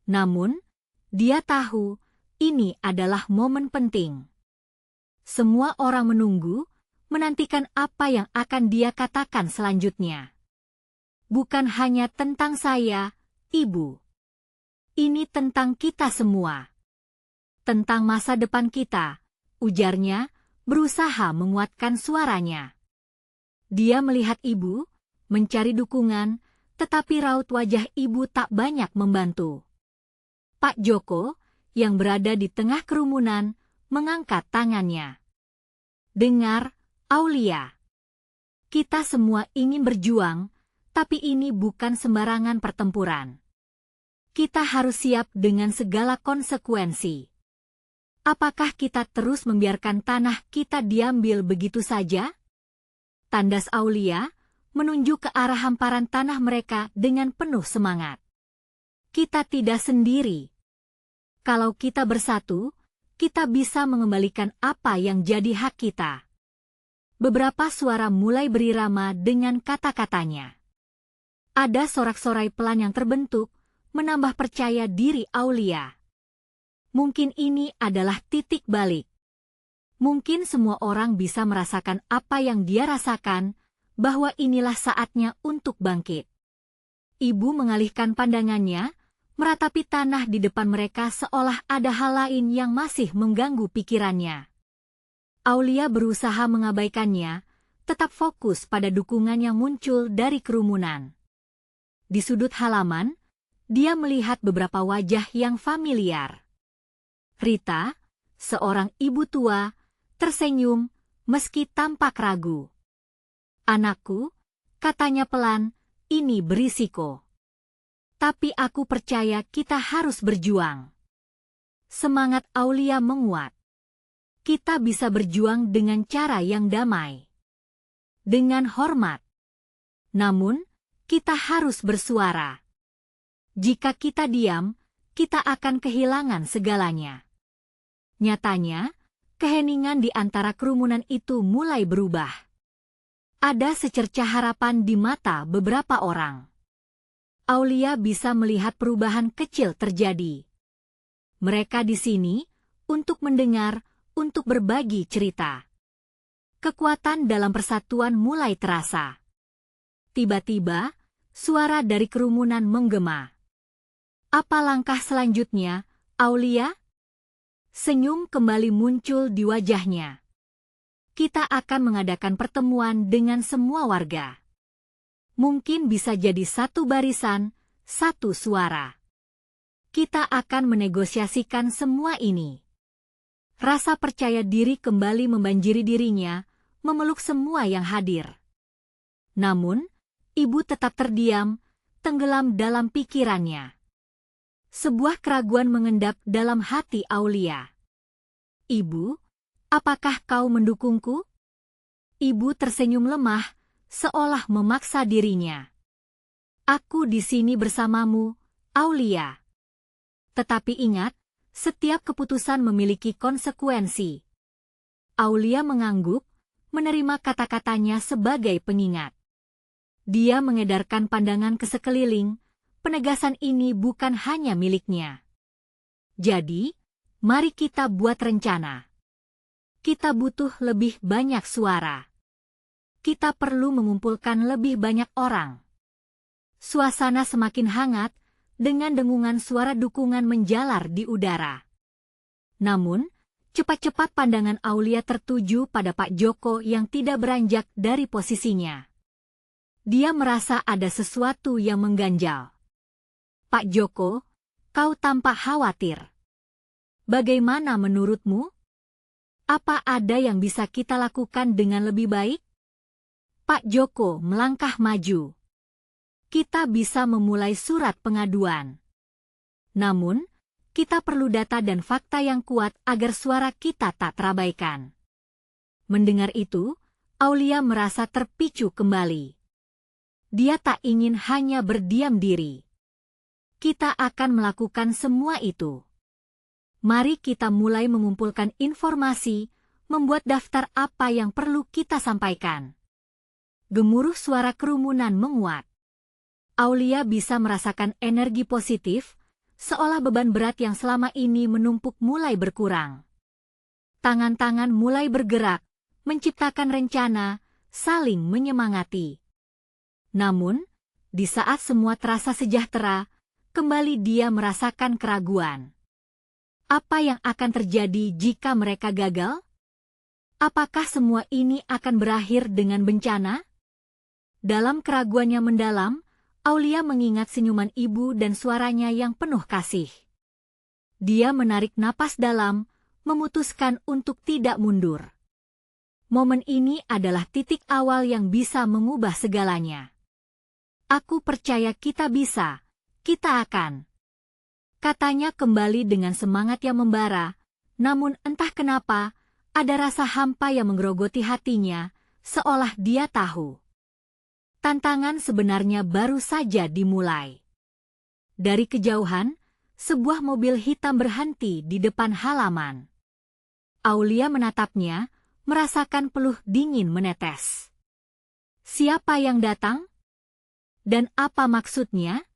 Namun, dia tahu, ini adalah momen penting. Semua orang menunggu, menantikan apa yang akan dia katakan selanjutnya. Bukan hanya tentang saya, Ibu. Ini tentang kita semua. Tentang masa depan kita, ujarnya, berusaha menguatkan suaranya. Dia melihat ibu, mencari dukungan, tetapi raut wajah ibu tak banyak membantu. Pak Joko, yang berada di tengah kerumunan, mengangkat tangannya. Dengar, Aulia. Kita semua ingin berjuang, tapi ini bukan sembarangan pertempuran. Kita harus siap dengan segala konsekuensi. Apakah kita terus membiarkan tanah kita diambil begitu saja? Tandas Aulia menunjuk ke arah hamparan tanah mereka dengan penuh semangat. Kita tidak sendiri. Kalau kita bersatu, kita bisa mengembalikan apa yang jadi hak kita. Beberapa suara mulai berirama dengan kata-katanya. Ada sorak-sorai pelan yang terbentuk, menambah percaya diri Aulia. Mungkin ini adalah titik balik. Mungkin semua orang bisa merasakan apa yang dia rasakan, bahwa inilah saatnya untuk bangkit. Ibu mengalihkan pandangannya, meratapi tanah di depan mereka seolah ada hal lain yang masih mengganggu pikirannya. Aulia berusaha mengabaikannya, tetap fokus pada dukungan yang muncul dari kerumunan. Di sudut halaman, dia melihat beberapa wajah yang familiar. Rita, seorang ibu tua, tersenyum meski tampak ragu. "Anakku," katanya pelan, "ini berisiko. Tapi aku percaya kita harus berjuang." Semangat Aulia menguat. Kita bisa berjuang dengan cara yang damai. Dengan hormat. Namun, kita harus bersuara. Jika kita diam, kita akan kehilangan segalanya. Nyatanya, keheningan di antara kerumunan itu mulai berubah. Ada secercah harapan di mata beberapa orang. Aulia bisa melihat perubahan kecil terjadi. Mereka di sini untuk mendengar, untuk berbagi cerita. Kekuatan dalam persatuan mulai terasa. Tiba-tiba, suara dari kerumunan menggema. "Apa langkah selanjutnya, Aulia?" Senyum kembali muncul di wajahnya. "Kita akan mengadakan pertemuan dengan semua warga. Mungkin bisa jadi satu barisan, satu suara. Kita akan menegosiasikan semua ini." Rasa percaya diri kembali membanjiri dirinya, memeluk semua yang hadir. Namun, ibu tetap terdiam, tenggelam dalam pikirannya. Sebuah keraguan mengendap dalam hati Aulia. "Ibu, apakah kau mendukungku?" Ibu tersenyum lemah, seolah memaksa dirinya. "Aku di sini bersamamu, Aulia. Tetapi ingat, setiap keputusan memiliki konsekuensi." Aulia mengangguk, menerima kata-katanya sebagai pengingat. Dia mengedarkan pandangan ke sekeliling, penegasan ini bukan hanya miliknya. "Jadi, mari kita buat rencana. Kita butuh lebih banyak suara. Kita perlu mengumpulkan lebih banyak orang." Suasana semakin hangat, dengan dengungan suara dukungan menjalar di udara. Namun, cepat-cepat pandangan Aulia tertuju pada Pak Joko yang tidak beranjak dari posisinya. Dia merasa ada sesuatu yang mengganjal. "Pak Joko, kau tampak khawatir. Bagaimana menurutmu? Apa ada yang bisa kita lakukan dengan lebih baik?" Pak Joko melangkah maju. "Kita bisa memulai surat pengaduan. Namun, kita perlu data dan fakta yang kuat agar suara kita tak terabaikan." Mendengar itu, Aulia merasa terpicu kembali. Dia tak ingin hanya berdiam diri. "Kita akan melakukan semua itu. Mari kita mulai mengumpulkan informasi, membuat daftar apa yang perlu kita sampaikan." Gemuruh suara kerumunan menguat. Aulia bisa merasakan energi positif, seolah beban berat yang selama ini menumpuk mulai berkurang. Tangan-tangan mulai bergerak, menciptakan rencana, saling menyemangati. Namun, di saat semua terasa sejahtera, kembali dia merasakan keraguan. Apa yang akan terjadi jika mereka gagal? Apakah semua ini akan berakhir dengan bencana? Dalam keraguannya mendalam, Aulia mengingat senyuman ibu dan suaranya yang penuh kasih. Dia menarik napas dalam, memutuskan untuk tidak mundur. Momen ini adalah titik awal yang bisa mengubah segalanya. "Aku percaya kita bisa, kita akan," katanya kembali dengan semangat yang membara, namun entah kenapa, ada rasa hampa yang menggerogoti hatinya, seolah dia tahu. Tantangan sebenarnya baru saja dimulai. Dari kejauhan, sebuah mobil hitam berhenti di depan halaman. Aulia menatapnya, merasakan peluh dingin menetes. Siapa yang datang? Dan apa maksudnya?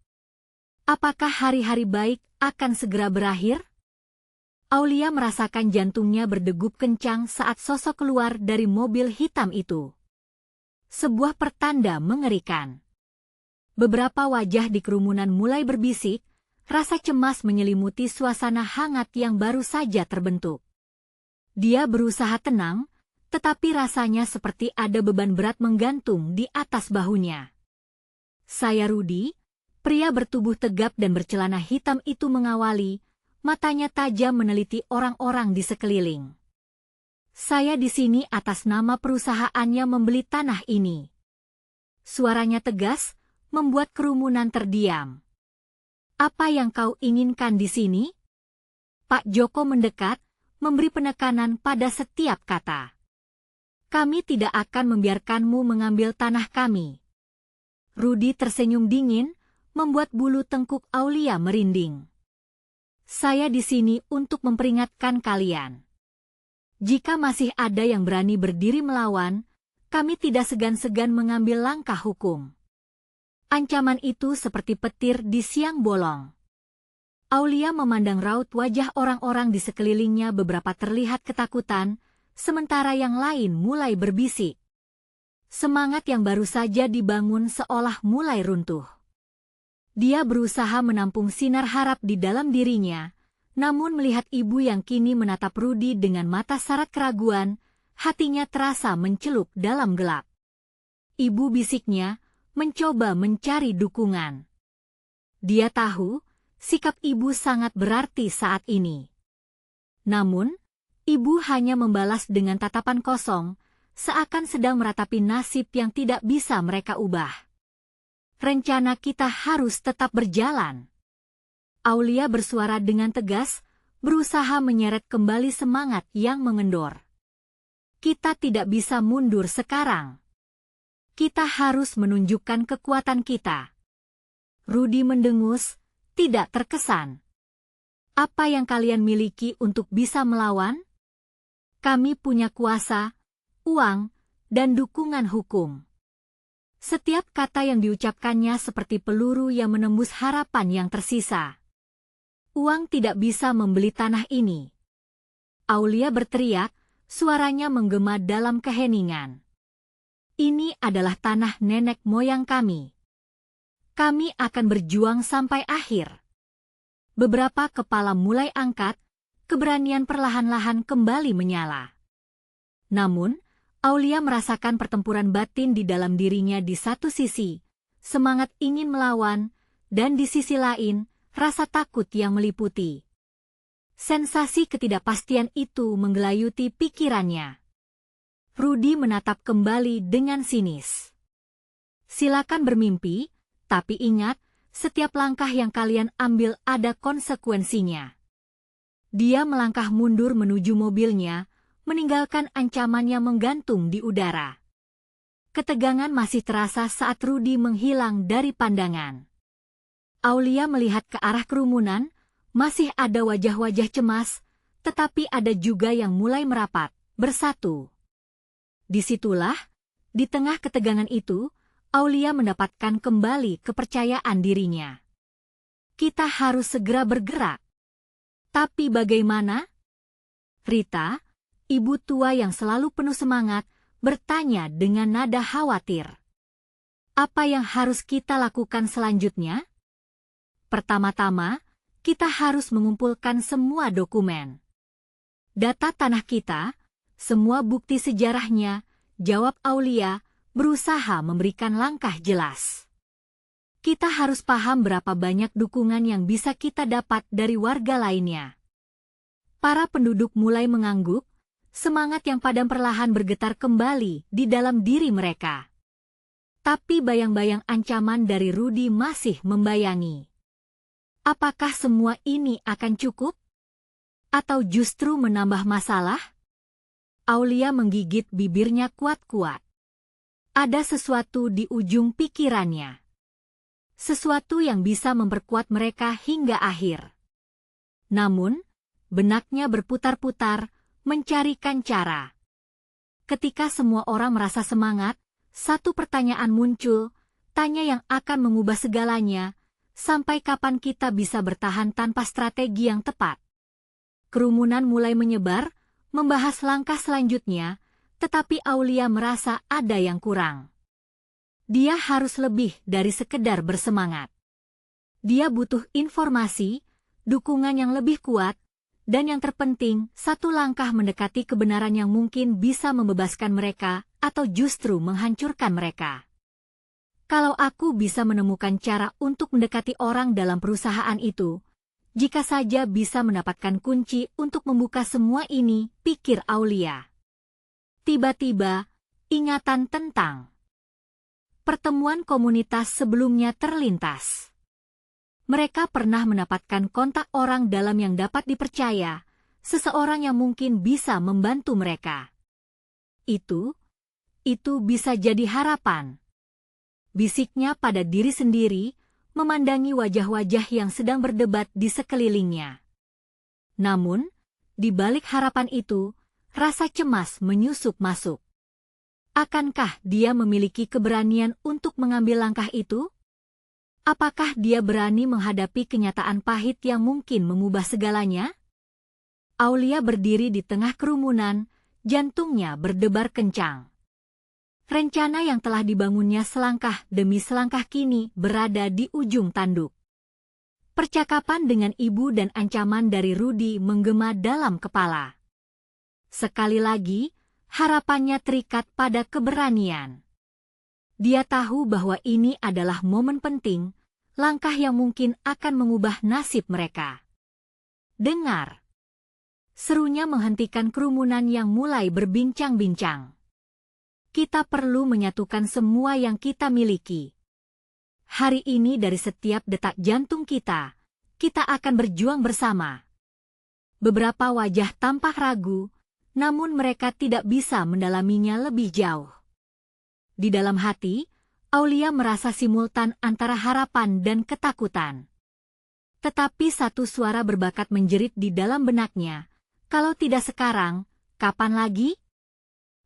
Apakah hari-hari baik akan segera berakhir? Aulia merasakan jantungnya berdegup kencang saat sosok keluar dari mobil hitam itu. Sebuah pertanda mengerikan. Beberapa wajah di kerumunan mulai berbisik, rasa cemas menyelimuti suasana hangat yang baru saja terbentuk. Dia berusaha tenang, tetapi rasanya seperti ada beban berat menggantung di atas bahunya. "Saya Rudi, Pria bertubuh tegap dan bercelana hitam itu mengawali, matanya tajam meneliti orang-orang di sekeliling. Saya di sini atas nama perusahaannya membeli tanah ini. Suaranya tegas, membuat kerumunan terdiam. Apa yang kau inginkan di sini? Pak Joko mendekat, memberi penekanan pada setiap kata. Kami tidak akan membiarkanmu mengambil tanah kami. Rudi tersenyum dingin, membuat bulu tengkuk Aulia merinding. Saya di sini untuk memperingatkan kalian. Jika masih ada yang berani berdiri melawan, kami tidak segan-segan mengambil langkah hukum. Ancaman itu seperti petir di siang bolong. Aulia memandang raut wajah orang-orang di sekelilingnya, beberapa terlihat ketakutan, sementara yang lain mulai berbisik. Semangat yang baru saja dibangun seolah mulai runtuh. Dia berusaha menampung sinar harap di dalam dirinya, namun melihat ibu yang kini menatap Rudi dengan mata syarat keraguan, hatinya terasa mencelup dalam gelap. Ibu bisiknya, mencoba mencari dukungan. Dia tahu, sikap ibu sangat berarti saat ini. Namun, ibu hanya membalas dengan tatapan kosong, seakan sedang meratapi nasib yang tidak bisa mereka ubah. Rencana kita harus tetap berjalan. Aulia bersuara dengan tegas, berusaha menyeret kembali semangat yang mengendor. Kita tidak bisa mundur sekarang. Kita harus menunjukkan kekuatan kita. Rudi mendengus, tidak terkesan. Apa yang kalian miliki untuk bisa melawan? Kami punya kuasa, uang, dan dukungan hukum. Setiap kata yang diucapkannya seperti peluru yang menembus harapan yang tersisa. Uang tidak bisa membeli tanah ini. Aulia berteriak, suaranya menggema dalam keheningan. Ini adalah tanah nenek moyang kami. Kami akan berjuang sampai akhir. Beberapa kepala mulai angkat, keberanian perlahan-lahan kembali menyala. Namun, Aulia merasakan pertempuran batin di dalam dirinya. Di satu sisi, semangat ingin melawan, dan di sisi lain, rasa takut yang meliputi. Sensasi ketidakpastian itu menggelayuti pikirannya. Rudi menatap kembali dengan sinis. Silakan bermimpi, tapi ingat, setiap langkah yang kalian ambil ada konsekuensinya. Dia melangkah mundur menuju mobilnya, meninggalkan ancamannya menggantung di udara. Ketegangan masih terasa saat Rudi menghilang dari pandangan. Aulia melihat ke arah kerumunan, masih ada wajah-wajah cemas, tetapi ada juga yang mulai merapat, bersatu. Disitulah, di tengah ketegangan itu, Aulia mendapatkan kembali kepercayaan dirinya. Kita harus segera bergerak. Tapi bagaimana? Rita, ibu tua yang selalu penuh semangat, bertanya dengan nada khawatir. Apa yang harus kita lakukan selanjutnya? Pertama-tama, kita harus mengumpulkan semua dokumen. Data tanah kita, semua bukti sejarahnya, jawab Aulia, berusaha memberikan langkah jelas. Kita harus paham berapa banyak dukungan yang bisa kita dapat dari warga lainnya. Para penduduk mulai mengangguk, semangat yang padam perlahan bergetar kembali di dalam diri mereka. Tapi bayang-bayang ancaman dari Rudi masih membayangi. Apakah semua ini akan cukup? Atau justru menambah masalah? Aulia menggigit bibirnya kuat-kuat. Ada sesuatu di ujung pikirannya. Sesuatu yang bisa memperkuat mereka hingga akhir. Namun, benaknya berputar-putar, mencarikan cara. Ketika semua orang merasa semangat, satu pertanyaan muncul, tanya yang akan mengubah segalanya, sampai kapan kita bisa bertahan tanpa strategi yang tepat? Kerumunan mulai menyebar, membahas langkah selanjutnya, tetapi Aulia merasa ada yang kurang. Dia harus lebih dari sekedar bersemangat. Dia butuh informasi, dukungan yang lebih kuat, dan yang terpenting, satu langkah mendekati kebenaran yang mungkin bisa membebaskan mereka atau justru menghancurkan mereka. Kalau aku bisa menemukan cara untuk mendekati orang dalam perusahaan itu, jika saja bisa mendapatkan kunci untuk membuka semua ini, pikir Aulia. Tiba-tiba, ingatan tentang pertemuan komunitas sebelumnya terlintas. Mereka pernah mendapatkan kontak orang dalam yang dapat dipercaya, seseorang yang mungkin bisa membantu mereka. Itu bisa jadi harapan. Bisiknya pada diri sendiri, memandangi wajah-wajah yang sedang berdebat di sekelilingnya. Namun, di balik harapan itu, rasa cemas menyusup masuk. Akankah dia memiliki keberanian untuk mengambil langkah itu? Apakah dia berani menghadapi kenyataan pahit yang mungkin mengubah segalanya? Aulia berdiri di tengah kerumunan, jantungnya berdebar kencang. Rencana yang telah dibangunnya selangkah demi selangkah kini berada di ujung tanduk. Percakapan dengan ibu dan ancaman dari Rudy menggema dalam kepala. Sekali lagi, harapannya terikat pada keberanian. Dia tahu bahwa ini adalah momen penting, langkah yang mungkin akan mengubah nasib mereka. Dengar! Serunya menghentikan kerumunan yang mulai berbincang-bincang. Kita perlu menyatukan semua yang kita miliki. Hari ini dari setiap detak jantung kita akan berjuang bersama. Beberapa wajah tampak ragu, namun mereka tidak bisa mendalaminya lebih jauh. Di dalam hati, Aulia merasa simultan antara harapan dan ketakutan. Tetapi satu suara berbakat menjerit di dalam benaknya, kalau tidak sekarang, kapan lagi?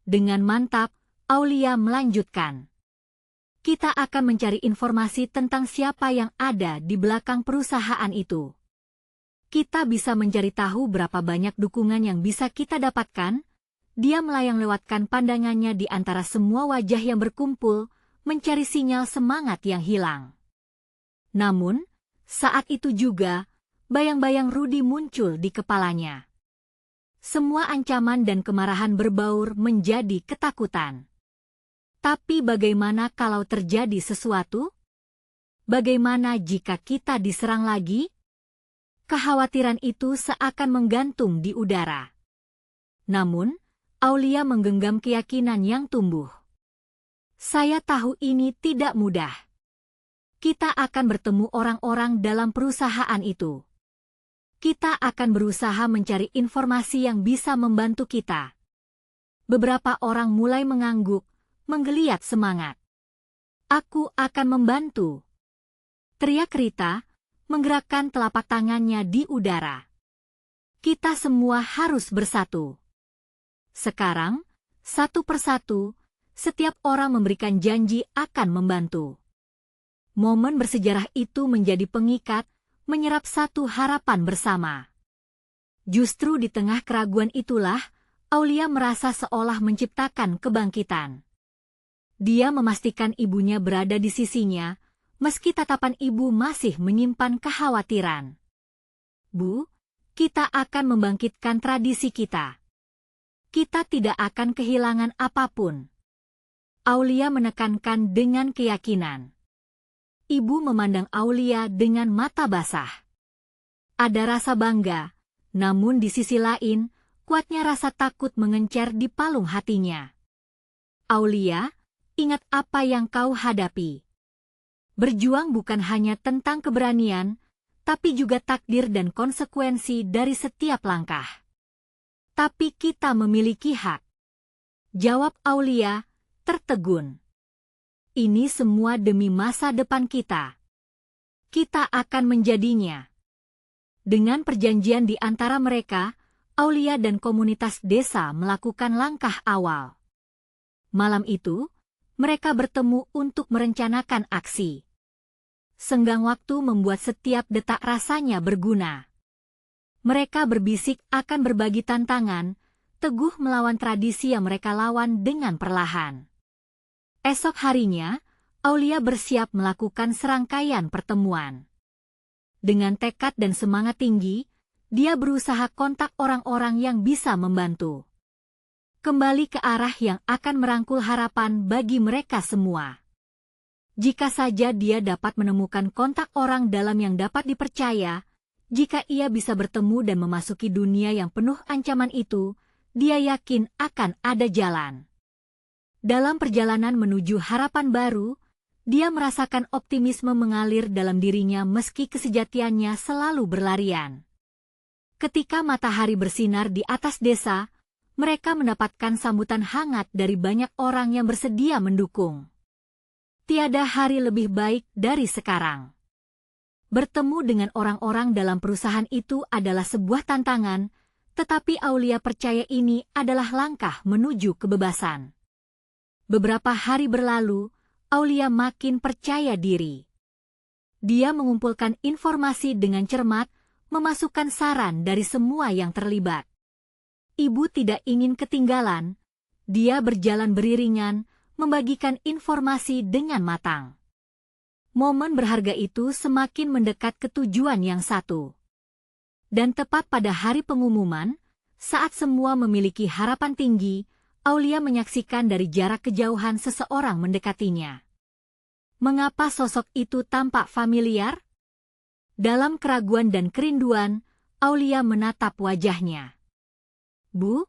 Dengan mantap, Aulia melanjutkan. Kita akan mencari informasi tentang siapa yang ada di belakang perusahaan itu. Kita bisa mencari tahu berapa banyak dukungan yang bisa kita dapatkan. Dia melayang lewatkan pandangannya di antara semua wajah yang berkumpul, mencari sinyal semangat yang hilang. Namun, saat itu juga, bayang-bayang Rudy muncul di kepalanya. Semua ancaman dan kemarahan berbaur menjadi ketakutan. Tapi bagaimana kalau terjadi sesuatu? Bagaimana jika kita diserang lagi? Kekhawatiran itu seakan menggantung di udara. Namun, Aulia menggenggam keyakinan yang tumbuh. Saya tahu ini tidak mudah. Kita akan bertemu orang-orang dalam perusahaan itu. Kita akan berusaha mencari informasi yang bisa membantu kita. Beberapa orang mulai mengangguk, menggeliat semangat. Aku akan membantu. Teriak Rita, menggerakkan telapak tangannya di udara. Kita semua harus bersatu. Sekarang, satu persatu, setiap orang memberikan janji akan membantu. Momen bersejarah itu menjadi pengikat, menyerap satu harapan bersama. Justru di tengah keraguan itulah, Aulia merasa seolah menciptakan kebangkitan. Dia memastikan ibunya berada di sisinya, meski tatapan ibu masih menyimpan kekhawatiran. Bu, kita akan membangkitkan tradisi kita. Kita tidak akan kehilangan apapun. Aulia menekankan dengan keyakinan. Ibu memandang Aulia dengan mata basah. Ada rasa bangga, namun di sisi lain, kuatnya rasa takut mengencer di palung hatinya. Aulia, ingat apa yang kau hadapi. Berjuang bukan hanya tentang keberanian, tapi juga takdir dan konsekuensi dari setiap langkah. Tapi kita memiliki hak. Jawab Aulia, tertegun. Ini semua demi masa depan kita. Kita akan menjadinya. Dengan perjanjian di antara mereka, Aulia dan komunitas desa melakukan langkah awal. Malam itu, mereka bertemu untuk merencanakan aksi. Senggang waktu membuat setiap detak rasanya berguna. Mereka berbisik akan berbagi tantangan, teguh melawan tradisi yang mereka lawan dengan perlahan. Esok harinya, Aulia bersiap melakukan serangkaian pertemuan. Dengan tekad dan semangat tinggi, dia berusaha kontak orang-orang yang bisa membantu. Kembali ke arah yang akan merangkul harapan bagi mereka semua. Jika saja dia dapat menemukan kontak orang dalam yang dapat dipercaya, jika ia bisa bertemu dan memasuki dunia yang penuh ancaman itu, dia yakin akan ada jalan. Dalam perjalanan menuju harapan baru, dia merasakan optimisme mengalir dalam dirinya meski kesejatiannya selalu berlarian. Ketika matahari bersinar di atas desa, mereka mendapatkan sambutan hangat dari banyak orang yang bersedia mendukung. Tiada hari lebih baik dari sekarang. Bertemu dengan orang-orang dalam perusahaan itu adalah sebuah tantangan, tetapi Aulia percaya ini adalah langkah menuju kebebasan. Beberapa hari berlalu, Aulia makin percaya diri. Dia mengumpulkan informasi dengan cermat, memasukkan saran dari semua yang terlibat. Ibu tidak ingin ketinggalan. Dia berjalan beriringan, membagikan informasi dengan matang. Momen berharga itu semakin mendekat ke tujuan yang satu. Dan tepat pada hari pengumuman, saat semua memiliki harapan tinggi, Aulia menyaksikan dari jarak kejauhan seseorang mendekatinya. Mengapa sosok itu tampak familiar? Dalam keraguan dan kerinduan, Aulia menatap wajahnya. "Bu?"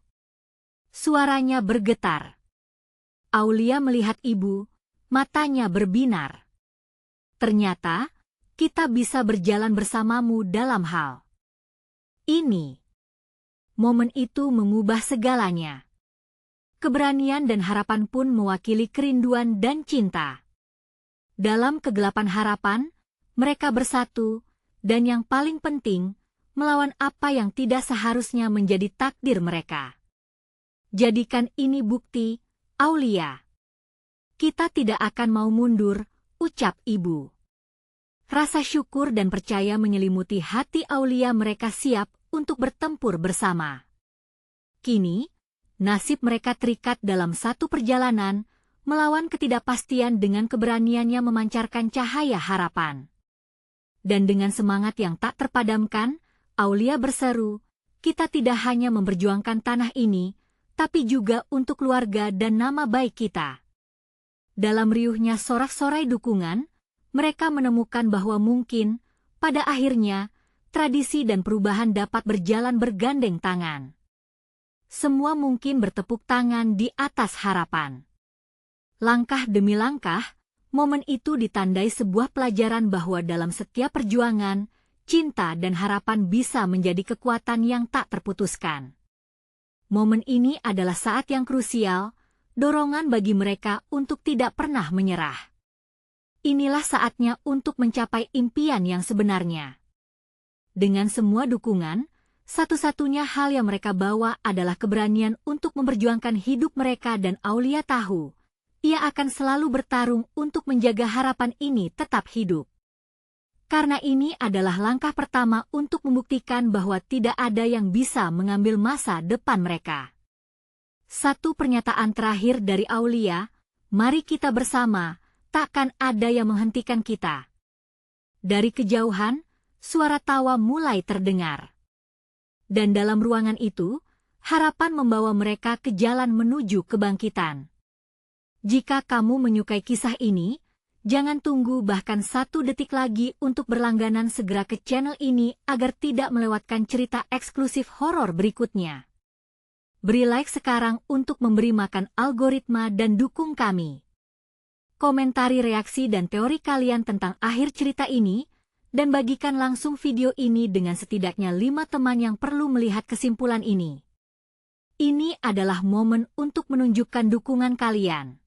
Suaranya bergetar. Aulia melihat ibu, matanya berbinar. "Ternyata, kita bisa berjalan bersamamu dalam hal ini." Momen itu mengubah segalanya. Keberanian dan harapan pun mewakili kerinduan dan cinta. Dalam kegelapan harapan, mereka bersatu, dan yang paling penting, melawan apa yang tidak seharusnya menjadi takdir mereka. Jadikan ini bukti, Aulia. Kita tidak akan mau mundur, ucap ibu. Rasa syukur dan percaya menyelimuti hati Aulia, mereka siap untuk bertempur bersama. Kini, nasib mereka terikat dalam satu perjalanan, melawan ketidakpastian dengan keberaniannya memancarkan cahaya harapan. Dan dengan semangat yang tak terpadamkan, Aulia berseru, "Kita tidak hanya memperjuangkan tanah ini, tapi juga untuk keluarga dan nama baik kita." Dalam riuhnya sorak-sorai dukungan, mereka menemukan bahwa mungkin, pada akhirnya, tradisi dan perubahan dapat berjalan bergandeng tangan. Semua mungkin bertepuk tangan di atas harapan. Langkah demi langkah, momen itu ditandai sebuah pelajaran bahwa dalam setiap perjuangan, cinta dan harapan bisa menjadi kekuatan yang tak terputuskan. Momen ini adalah saat yang krusial, dorongan bagi mereka untuk tidak pernah menyerah. Inilah saatnya untuk mencapai impian yang sebenarnya. Dengan semua dukungan, satu-satunya hal yang mereka bawa adalah keberanian untuk memperjuangkan hidup mereka, dan Aulia tahu, ia akan selalu bertarung untuk menjaga harapan ini tetap hidup. Karena ini adalah langkah pertama untuk membuktikan bahwa tidak ada yang bisa mengambil masa depan mereka. Satu pernyataan terakhir dari Aulia, "Mari kita bersama, takkan ada yang menghentikan kita." Dari kejauhan, suara tawa mulai terdengar. Dan dalam ruangan itu, harapan membawa mereka ke jalan menuju kebangkitan. Jika kamu menyukai kisah ini, jangan tunggu bahkan satu detik lagi untuk berlangganan segera ke channel ini agar tidak melewatkan cerita eksklusif horor berikutnya. Beri like sekarang untuk memberi makan algoritma dan dukung kami. Komentari reaksi dan teori kalian tentang akhir cerita ini, dan bagikan langsung video ini dengan setidaknya 5 teman yang perlu melihat kesimpulan ini. Ini adalah momen untuk menunjukkan dukungan kalian.